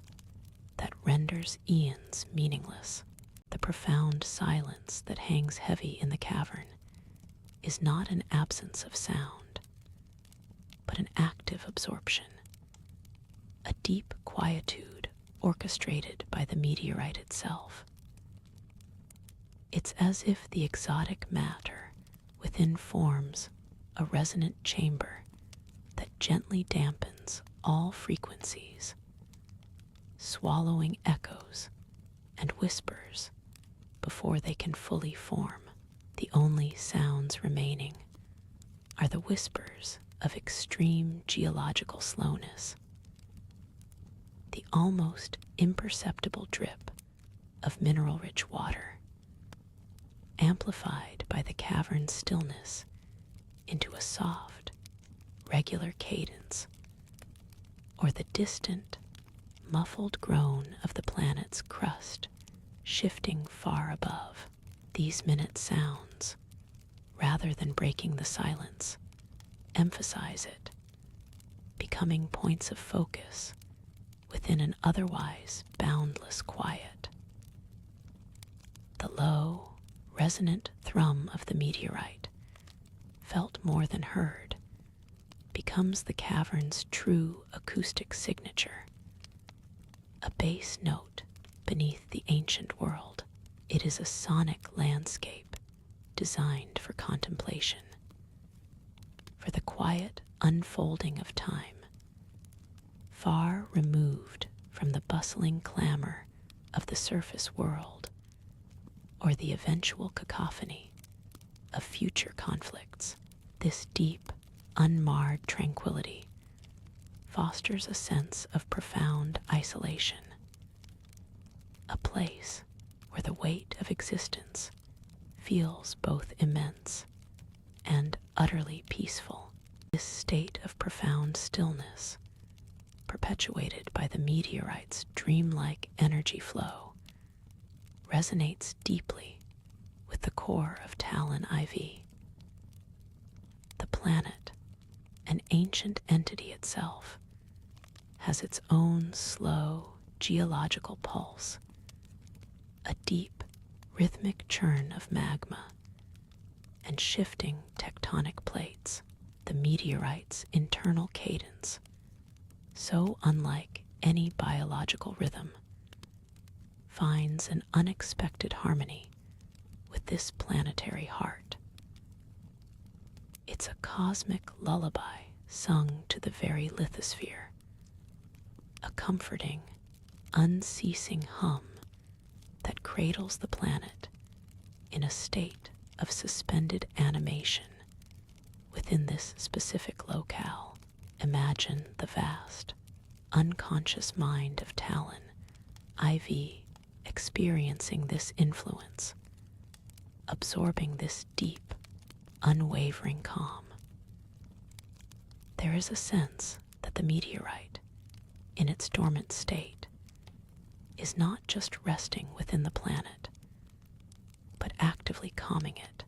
that renders eons meaningless. The profound silence that hangs heavy in the cavern is not an absence of sound, but an active absorption, a deep quietude orchestrated by the meteorite itself. It's as if the exotic matter within forms a resonant chamber that gently dampens all frequencies, swallowing echoes and whispers before they can fully form. The only sounds remaining are the whispers of extreme geological slowness, the almost imperceptible drip of mineral-rich water, amplified by the cavern's stillness into a soft, regular cadence, or the distant, muffled groan of the planet's crust shifting far above. These minute sounds, rather than breaking the silence, emphasize it, becoming points of focus within an otherwise boundless quiet. The low, resonant thrum of the meteorite, felt more than heard, becomes the cavern's true acoustic signature, a bass note beneath the ancient world. It is a sonic landscape designed for contemplation, for the quiet unfolding of time, far removed from the bustling clamor of the surface world or the eventual cacophony of future conflicts. This deep, unmarred tranquility fosters a sense of profound isolation, a place where the weight of existence feels both immense and utterly peaceful. This state of profound stillness, perpetuated by the meteorite's dreamlike energy flow, resonates deeply with the core of Tallon IV. The planet, an ancient entity itself, has its own slow geological pulse, a deep, rhythmic churn of magma and shifting tectonic plates. The meteorite's internal cadence, so unlike any biological rhythm, finds an unexpected harmony with this planetary heart. It's a cosmic lullaby sung to the very lithosphere, a comforting, unceasing hum that cradles the planet in a state of suspended animation. Within this specific locale, imagine the vast, unconscious mind of Tallon IV experiencing this influence, absorbing this deep, unwavering calm. There is a sense that the meteorite, in its dormant state, is not just resting within the planet, but actively calming it,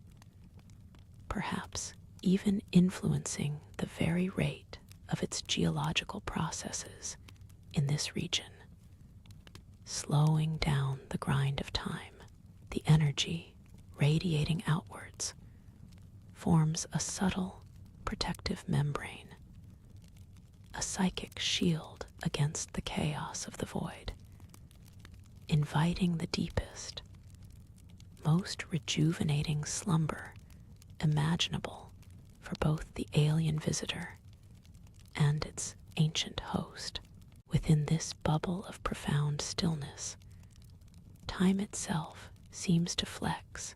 perhaps even influencing the very rate of its geological processes in this region, slowing down the grind of time. The energy radiating outwards forms a subtle protective membrane, a psychic shield against the chaos of the void, inviting the deepest, most rejuvenating slumber imaginable for both the alien visitor and its ancient host. Within this bubble of profound stillness, time itself seems to flex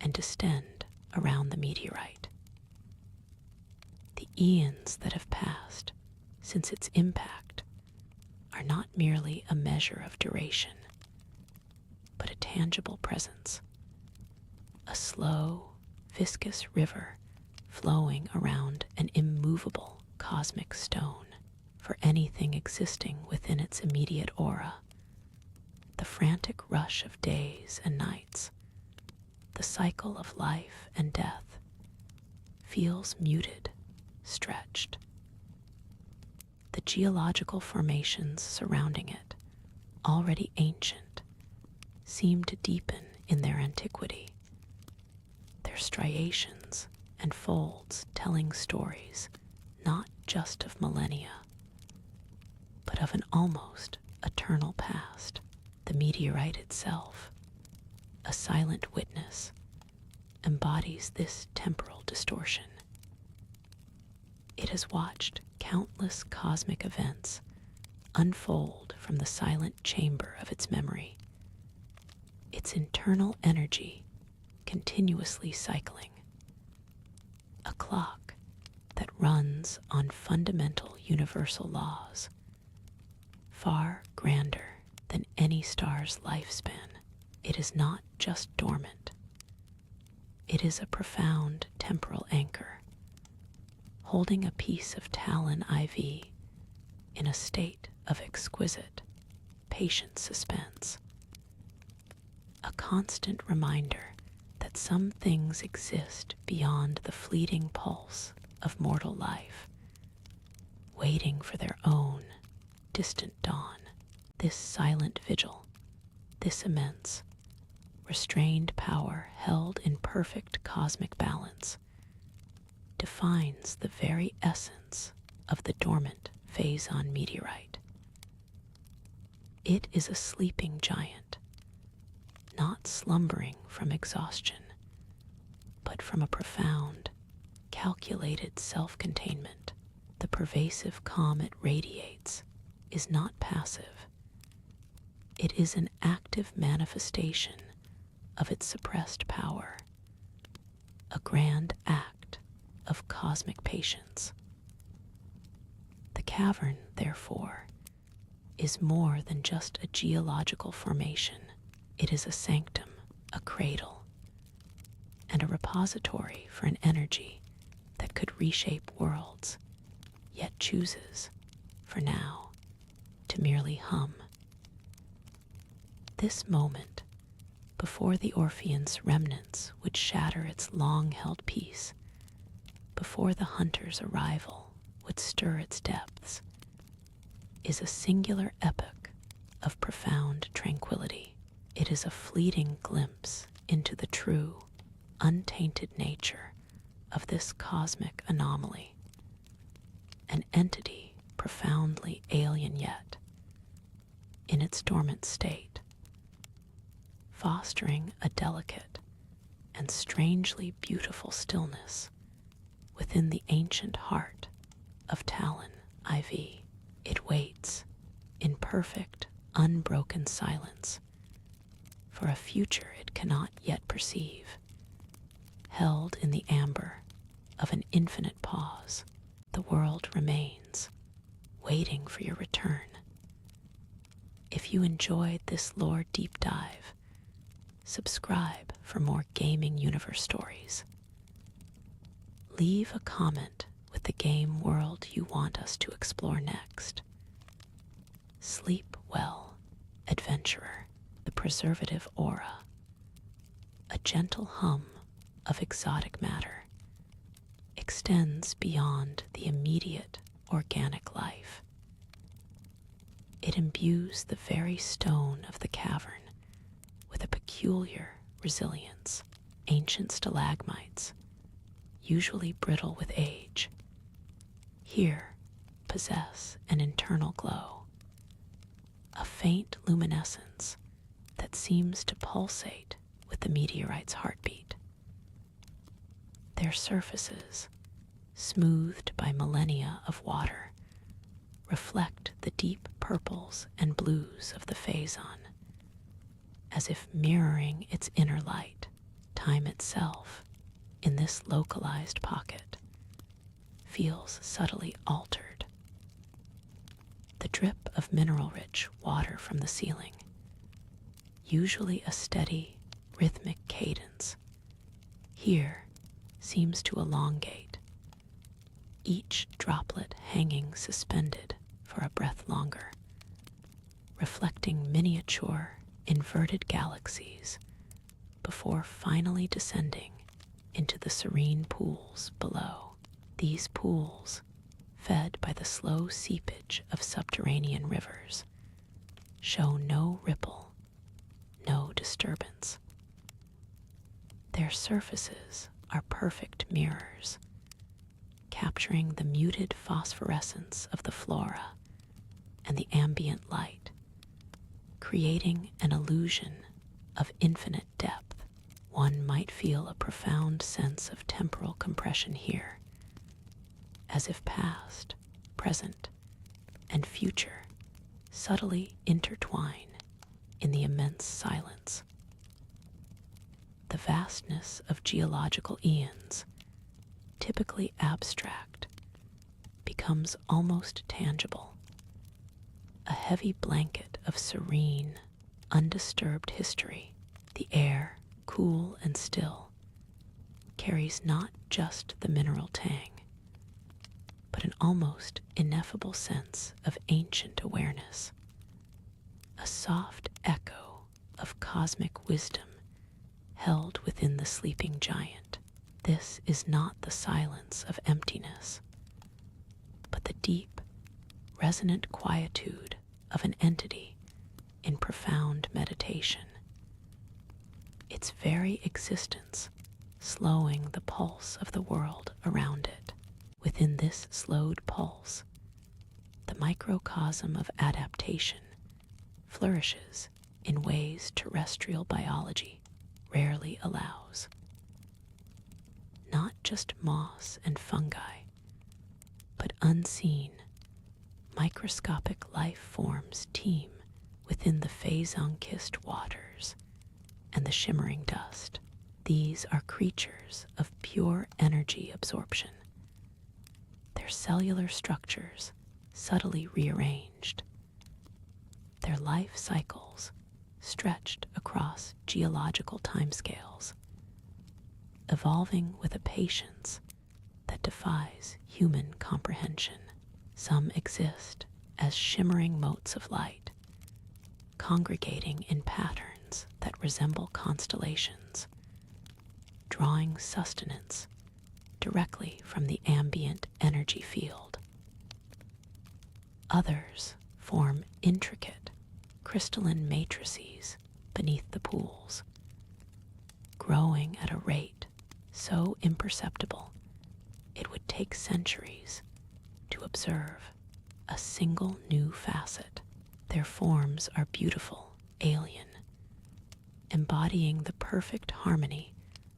and distend around the meteorite. The eons that have passed since its impact are not merely a measure of duration, but a tangible presence, a slow, viscous river flowing around an immovable cosmic stone. For anything existing within its immediate aura, the frantic rush of days and nights, the cycle of life and death, feels muted, stretched. The geological formations surrounding it, already ancient, seem to deepen in their antiquity, their striations and folds telling stories not just of millennia, but of an almost eternal past. The meteorite itself, a silent witness, embodies this temporal distortion. It has watched countless cosmic events unfold from the silent chamber of its memory, its internal energy continuously cycling, a clock that runs on fundamental universal laws, far grander than any star's lifespan. It is not just dormant. It is a profound temporal anchor, holding a piece of Tallon IV in a state of exquisite, patient suspense. A constant reminder that some things exist beyond the fleeting pulse of mortal life, waiting for their own distant dawn. This silent vigil, this immense, restrained power held in perfect cosmic balance, defines the very essence of the dormant Phazon meteorite. It is a sleeping giant, not slumbering from exhaustion, but from a profound, calculated self-containment. The pervasive calm it radiates is not passive. It is an active manifestation of its suppressed power, a grand act of cosmic patience. The cavern, therefore, is more than just a geological formation. It is a sanctum, a cradle, and a repository for an energy that could reshape worlds, yet chooses, for now, to merely hum. This moment, before the Orphean's remnants would shatter its long-held peace, before the hunter's arrival would stir its depths, is a singular epoch of profound tranquility. It is a fleeting glimpse into the true, untainted nature of this cosmic anomaly, an entity profoundly alien yet, in its dormant state, fostering a delicate and strangely beautiful stillness within the ancient heart of Tallon IV. It waits in perfect, unbroken silence for a future it cannot yet perceive, held in the amber of an infinite pause. The world remains, waiting for your return. If you enjoyed this lore deep dive, subscribe for more gaming universe stories. Leave a comment with the game world you want us to explore next. Sleep well, adventurer. The preservative aura, a gentle hum of exotic matter, extends beyond the immediate organic life. It imbues the very stone of the cavern with a peculiar resilience. Ancient stalagmites, usually brittle with age, here possess an internal glow, a faint luminescence that seems to pulsate with the meteorite's heartbeat. Their surfaces, smoothed by millennia of water, reflect the deep purples and blues of the Phazon, as if mirroring its inner light. Time itself, in this localized pocket, feels subtly altered. The drip of mineral-rich water from the ceiling, usually a steady, rhythmic cadence, here seems to elongate, each droplet hanging suspended for a breath longer, reflecting miniature, inverted galaxies before finally descending into the serene pools below. These pools, fed by the slow seepage of subterranean rivers, show no ripple, no disturbance. Their surfaces are perfect mirrors, capturing the muted phosphorescence of the flora and the ambient light, creating an illusion of infinite depth. One might feel a profound sense of temporal compression here, as if past, present, and future subtly intertwine in the immense silence. The vastness of geological eons, typically abstract, becomes almost tangible, a heavy blanket of serene, undisturbed history. The air, cool and still, carries not just the mineral tang, almost ineffable sense of ancient awareness, a soft echo of cosmic wisdom held within the sleeping giant. This is not the silence of emptiness, but the deep, resonant quietude of an entity in profound meditation, its very existence slowing the pulse of the world around it. Within this slowed pulse, the microcosm of adaptation flourishes in ways terrestrial biology rarely allows. Not just moss and fungi, but unseen, microscopic life forms teem within the Phazon-kissed waters and the shimmering dust. These are creatures of pure energy absorption, their cellular structures subtly rearranged, their life cycles stretched across geological timescales, evolving with a patience that defies human comprehension. Some exist as shimmering motes of light, congregating in patterns that resemble constellations, drawing sustenance directly from the ambient energy field. Others form intricate, crystalline matrices beneath the pools, growing at a rate so imperceptible it would take centuries to observe a single new facet. Their forms are beautiful, alien, embodying the perfect harmony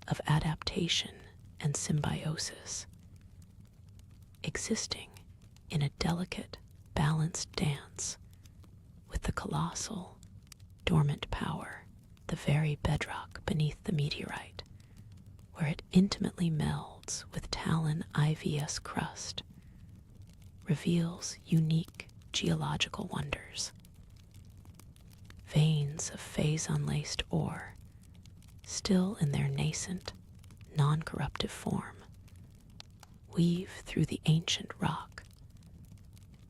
of adaptation and symbiosis, existing in a delicate, balanced dance with the colossal, dormant power, the very bedrock beneath the meteorite, where it intimately melds with Tallon IV's crust, reveals unique geological wonders. Veins of Phazon-laced ore, still in their nascent, non-corruptive form, weave through the ancient rock,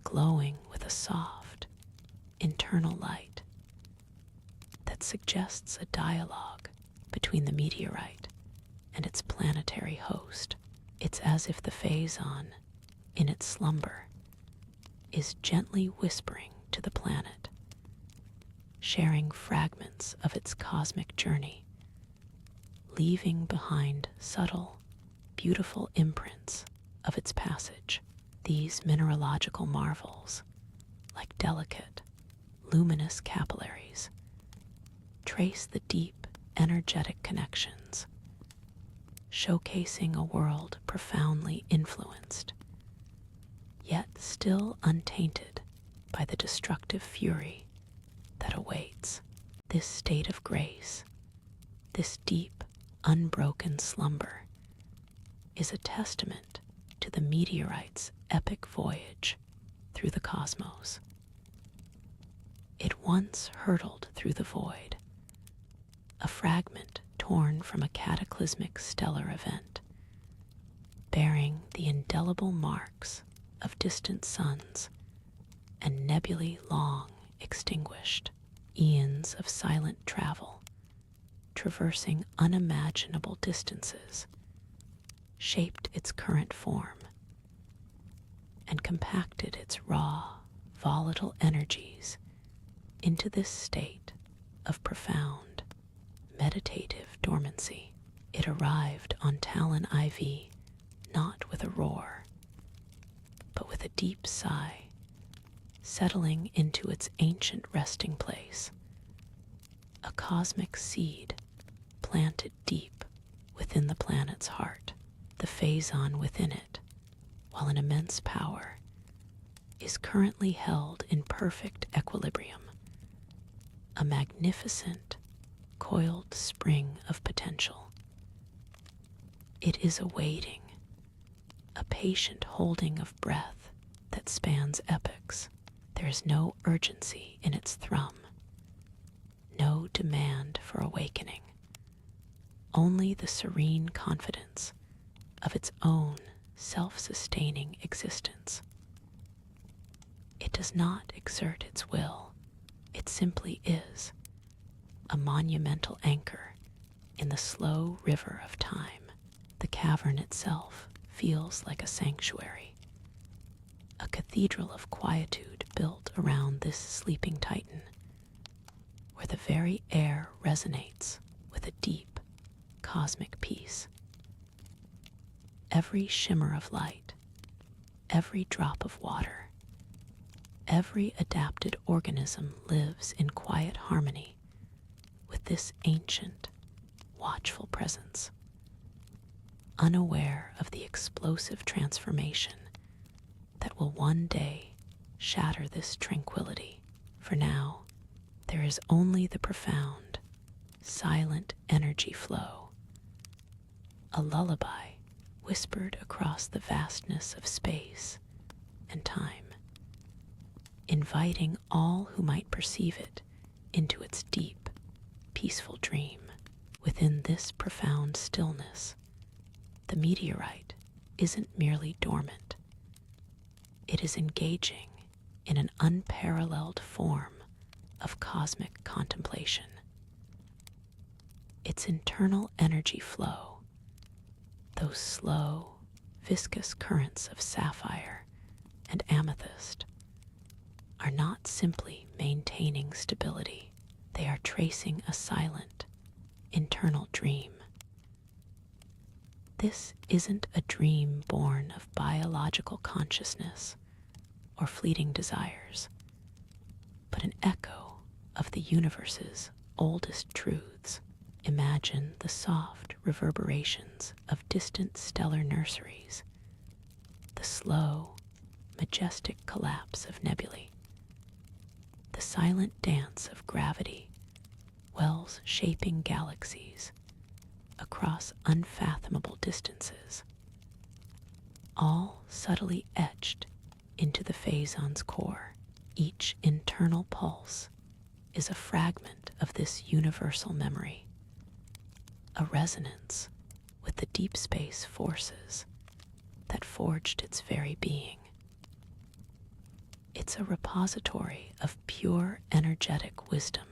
glowing with a soft, internal light that suggests a dialogue between the meteorite and its planetary host. It's as if the Phazon, in its slumber, is gently whispering to the planet, sharing fragments of its cosmic journey, leaving behind subtle, beautiful imprints of its passage. These mineralogical marvels, like delicate, luminous capillaries, trace the deep, energetic connections, showcasing a world profoundly influenced, yet still untainted by the destructive fury that awaits. This state of grace, this deep, unbroken slumber, is a testament to the meteorite's epic voyage through the cosmos. It once hurtled through the void, a fragment torn from a cataclysmic stellar event, bearing the indelible marks of distant suns and nebulae long extinguished. Eons of silent travel, traversing unimaginable distances, shaped its current form and compacted its raw, volatile energies into this state of profound, meditative dormancy. It arrived on Tallon IV not with a roar, but with a deep sigh, settling into its ancient resting place, a cosmic seed planted deep within the planet's heart. The Phazon within it, while an immense power, is currently held in perfect equilibrium, a magnificent, coiled spring of potential. It is awaiting, a patient holding of breath that spans epochs. There is no urgency in its thrum, no demand for awakening, only the serene confidence of its own self-sustaining existence. It does not exert its will, it simply is, a monumental anchor in the slow river of time. The cavern itself feels like a sanctuary, a cathedral of quietude built around this sleeping titan, where the very air resonates with a deep, cosmic peace. Every shimmer of light, every drop of water, every adapted organism lives in quiet harmony with this ancient, watchful presence, unaware of the explosive transformation that will one day shatter this tranquility. For now, there is only the profound, silent energy flow, a lullaby whispered across the vastness of space and time, inviting all who might perceive it into its deep, peaceful dream. Within this profound stillness, the meteorite isn't merely dormant. It is engaging in an unparalleled form of cosmic contemplation. Its internal energy flow, those slow, viscous currents of sapphire and amethyst, are not simply maintaining stability. They are tracing a silent, internal dream. This isn't a dream born of biological consciousness or fleeting desires, but an echo of the universe's oldest truths. Imagine the soft reverberations of distant stellar nurseries, the slow, majestic collapse of nebulae, the silent dance of gravity, wells shaping galaxies across unfathomable distances, all subtly etched into the Phazon's core. Each internal pulse is a fragment of this universal memory, a resonance with the deep space forces that forged its very being. It's a repository of pure energetic wisdom,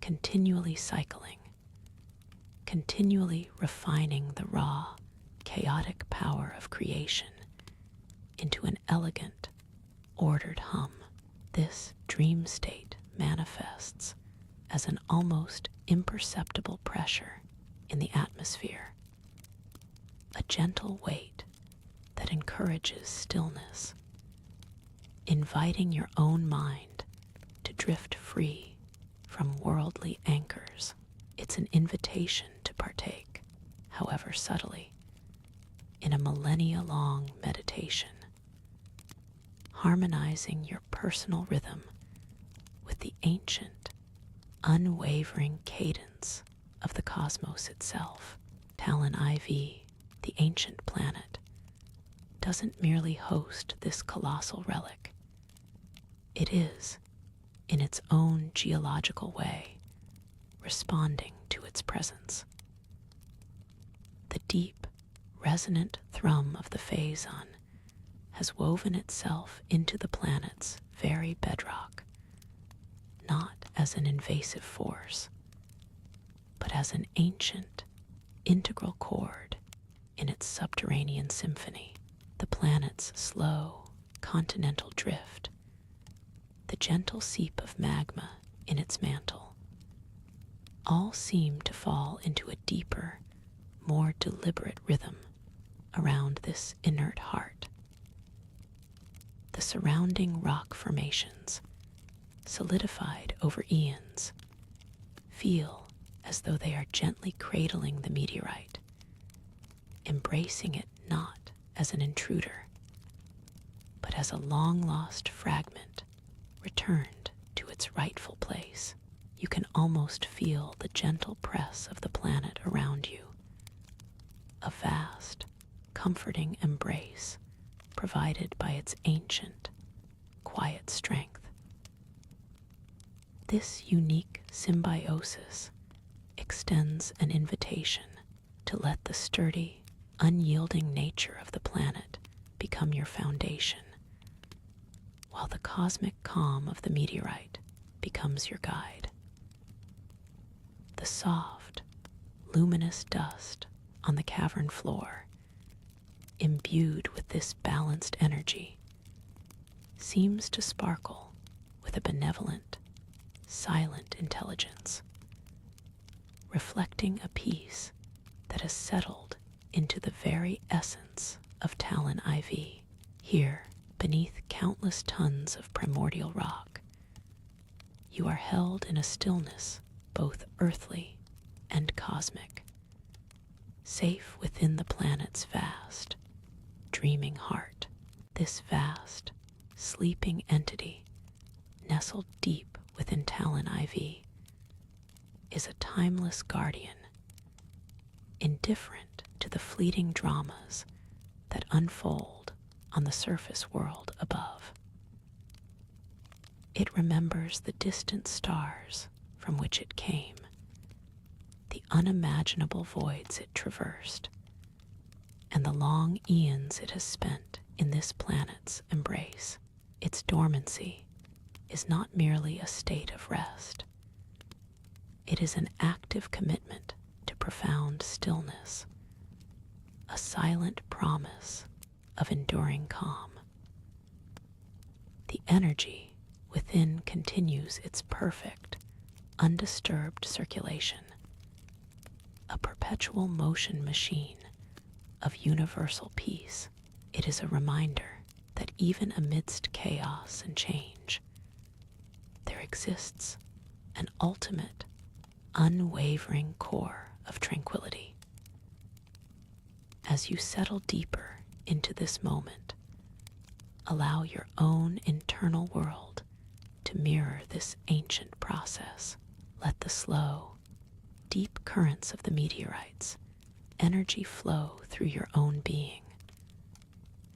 continually cycling, continually refining the raw, chaotic power of creation into an elegant, ordered hum. This dream state manifests as an almost imperceptible pressure in the atmosphere, a gentle weight that encourages stillness, inviting your own mind to drift free from worldly anchors. It's an invitation to partake, however subtly, in a millennia-long meditation, harmonizing your personal rhythm with the ancient, unwavering cadence of the cosmos itself. Tallon IV, the ancient planet, doesn't merely host this colossal relic. It is, in its own geological way, responding to its presence. The deep, resonant thrum of the Phazon has woven itself into the planet's very bedrock, not as an invasive force, but as an ancient, integral chord in its subterranean symphony. The planet's slow, continental drift, the gentle seep of magma in its mantle, all seem to fall into a deeper, more deliberate rhythm around this inert heart. The surrounding rock formations, solidified over eons, feel as though they are gently cradling the meteorite, embracing it not as an intruder, but as a long-lost fragment returned to its rightful place. You can almost feel the gentle press of the planet around you, a vast, comforting embrace provided by its ancient, quiet strength. This unique symbiosis extends an invitation to let the sturdy, unyielding nature of the planet become your foundation, while the cosmic calm of the meteorite becomes your guide. The soft, luminous dust on the cavern floor, imbued with this balanced energy, seems to sparkle with a benevolent, silent intelligence, reflecting a peace that has settled into the very essence of Tallon IV. Here, beneath countless tons of primordial rock, you are held in a stillness both earthly and cosmic, safe within the planet's vast, dreaming heart. This vast, sleeping entity, nestled deep within Tallon IV, is a timeless guardian, indifferent to the fleeting dramas that unfold on the surface world above. It remembers the distant stars from which it came, the unimaginable voids it traversed, and the long eons it has spent in this planet's embrace. Its dormancy is not merely a state of rest. It is an active commitment to profound stillness, a silent promise of enduring calm. The energy within continues its perfect, undisturbed circulation, a perpetual motion machine of universal peace. It is a reminder that even amidst chaos and change, there exists an ultimate, unwavering core of tranquility. As you settle deeper into this moment, allow your own internal world to mirror this ancient process. Let the slow, deep currents of the meteorites energy flow through your own being,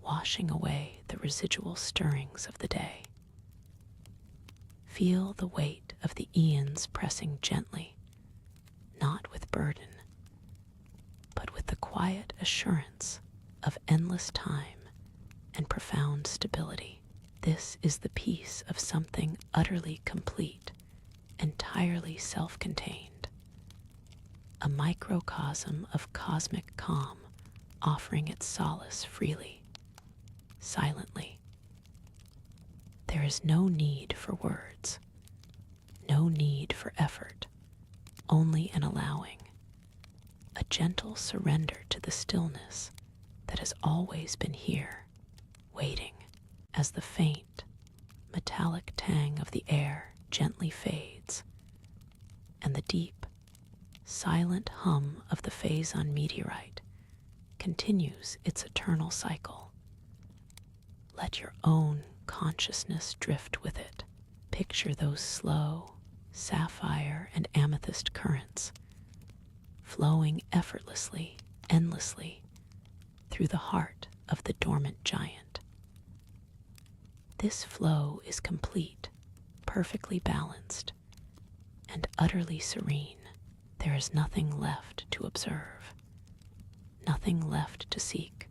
washing away the residual stirrings of the day. Feel the weight of the eons pressing gently, not with burden, but with the quiet assurance of endless time and profound stability. This is the peace of something utterly complete, entirely self-contained, a microcosm of cosmic calm offering its solace freely, silently. There is no need for words, no need for effort, only an allowing, a gentle surrender to the stillness that has always been here, waiting. As the faint, metallic tang of the air gently fades, and the deep, silent hum of the Phazon meteorite continues its eternal cycle, let your own consciousness drift with it. Picture those slow, sapphire and amethyst currents flowing effortlessly, endlessly through the heart of the dormant giant. This flow is complete, perfectly balanced, and utterly serene. There is nothing left to observe, nothing left to seek,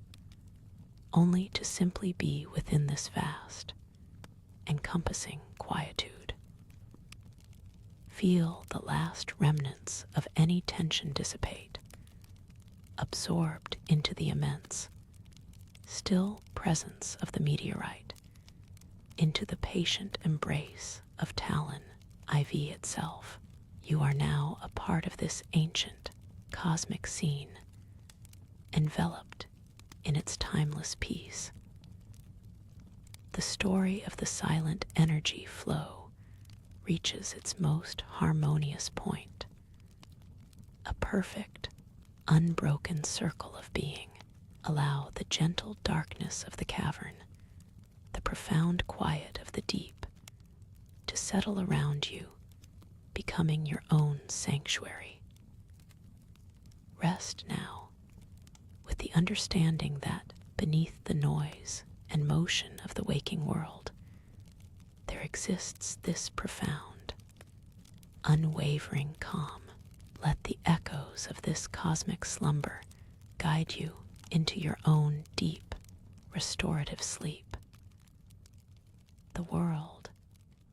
only to simply be within this vast, encompassing quietude. Feel the last remnants of any tension dissipate, absorbed into the immense, still presence of the meteorite, into the patient embrace of Tallon IV itself. You are now a part of this ancient, cosmic scene, enveloped in its timeless peace. The story of the silent energy flow reaches its most harmonious point, a perfect, unbroken circle of being. Allow the gentle darkness of the cavern, the profound quiet of the deep, to settle around you, becoming your own sanctuary. Rest now, with the understanding that beneath the noise and motion of the waking world, there exists this profound, unwavering calm. Let the echoes of this cosmic slumber guide you into your own deep, restorative sleep. The world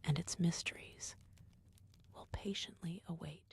and its mysteries will patiently await.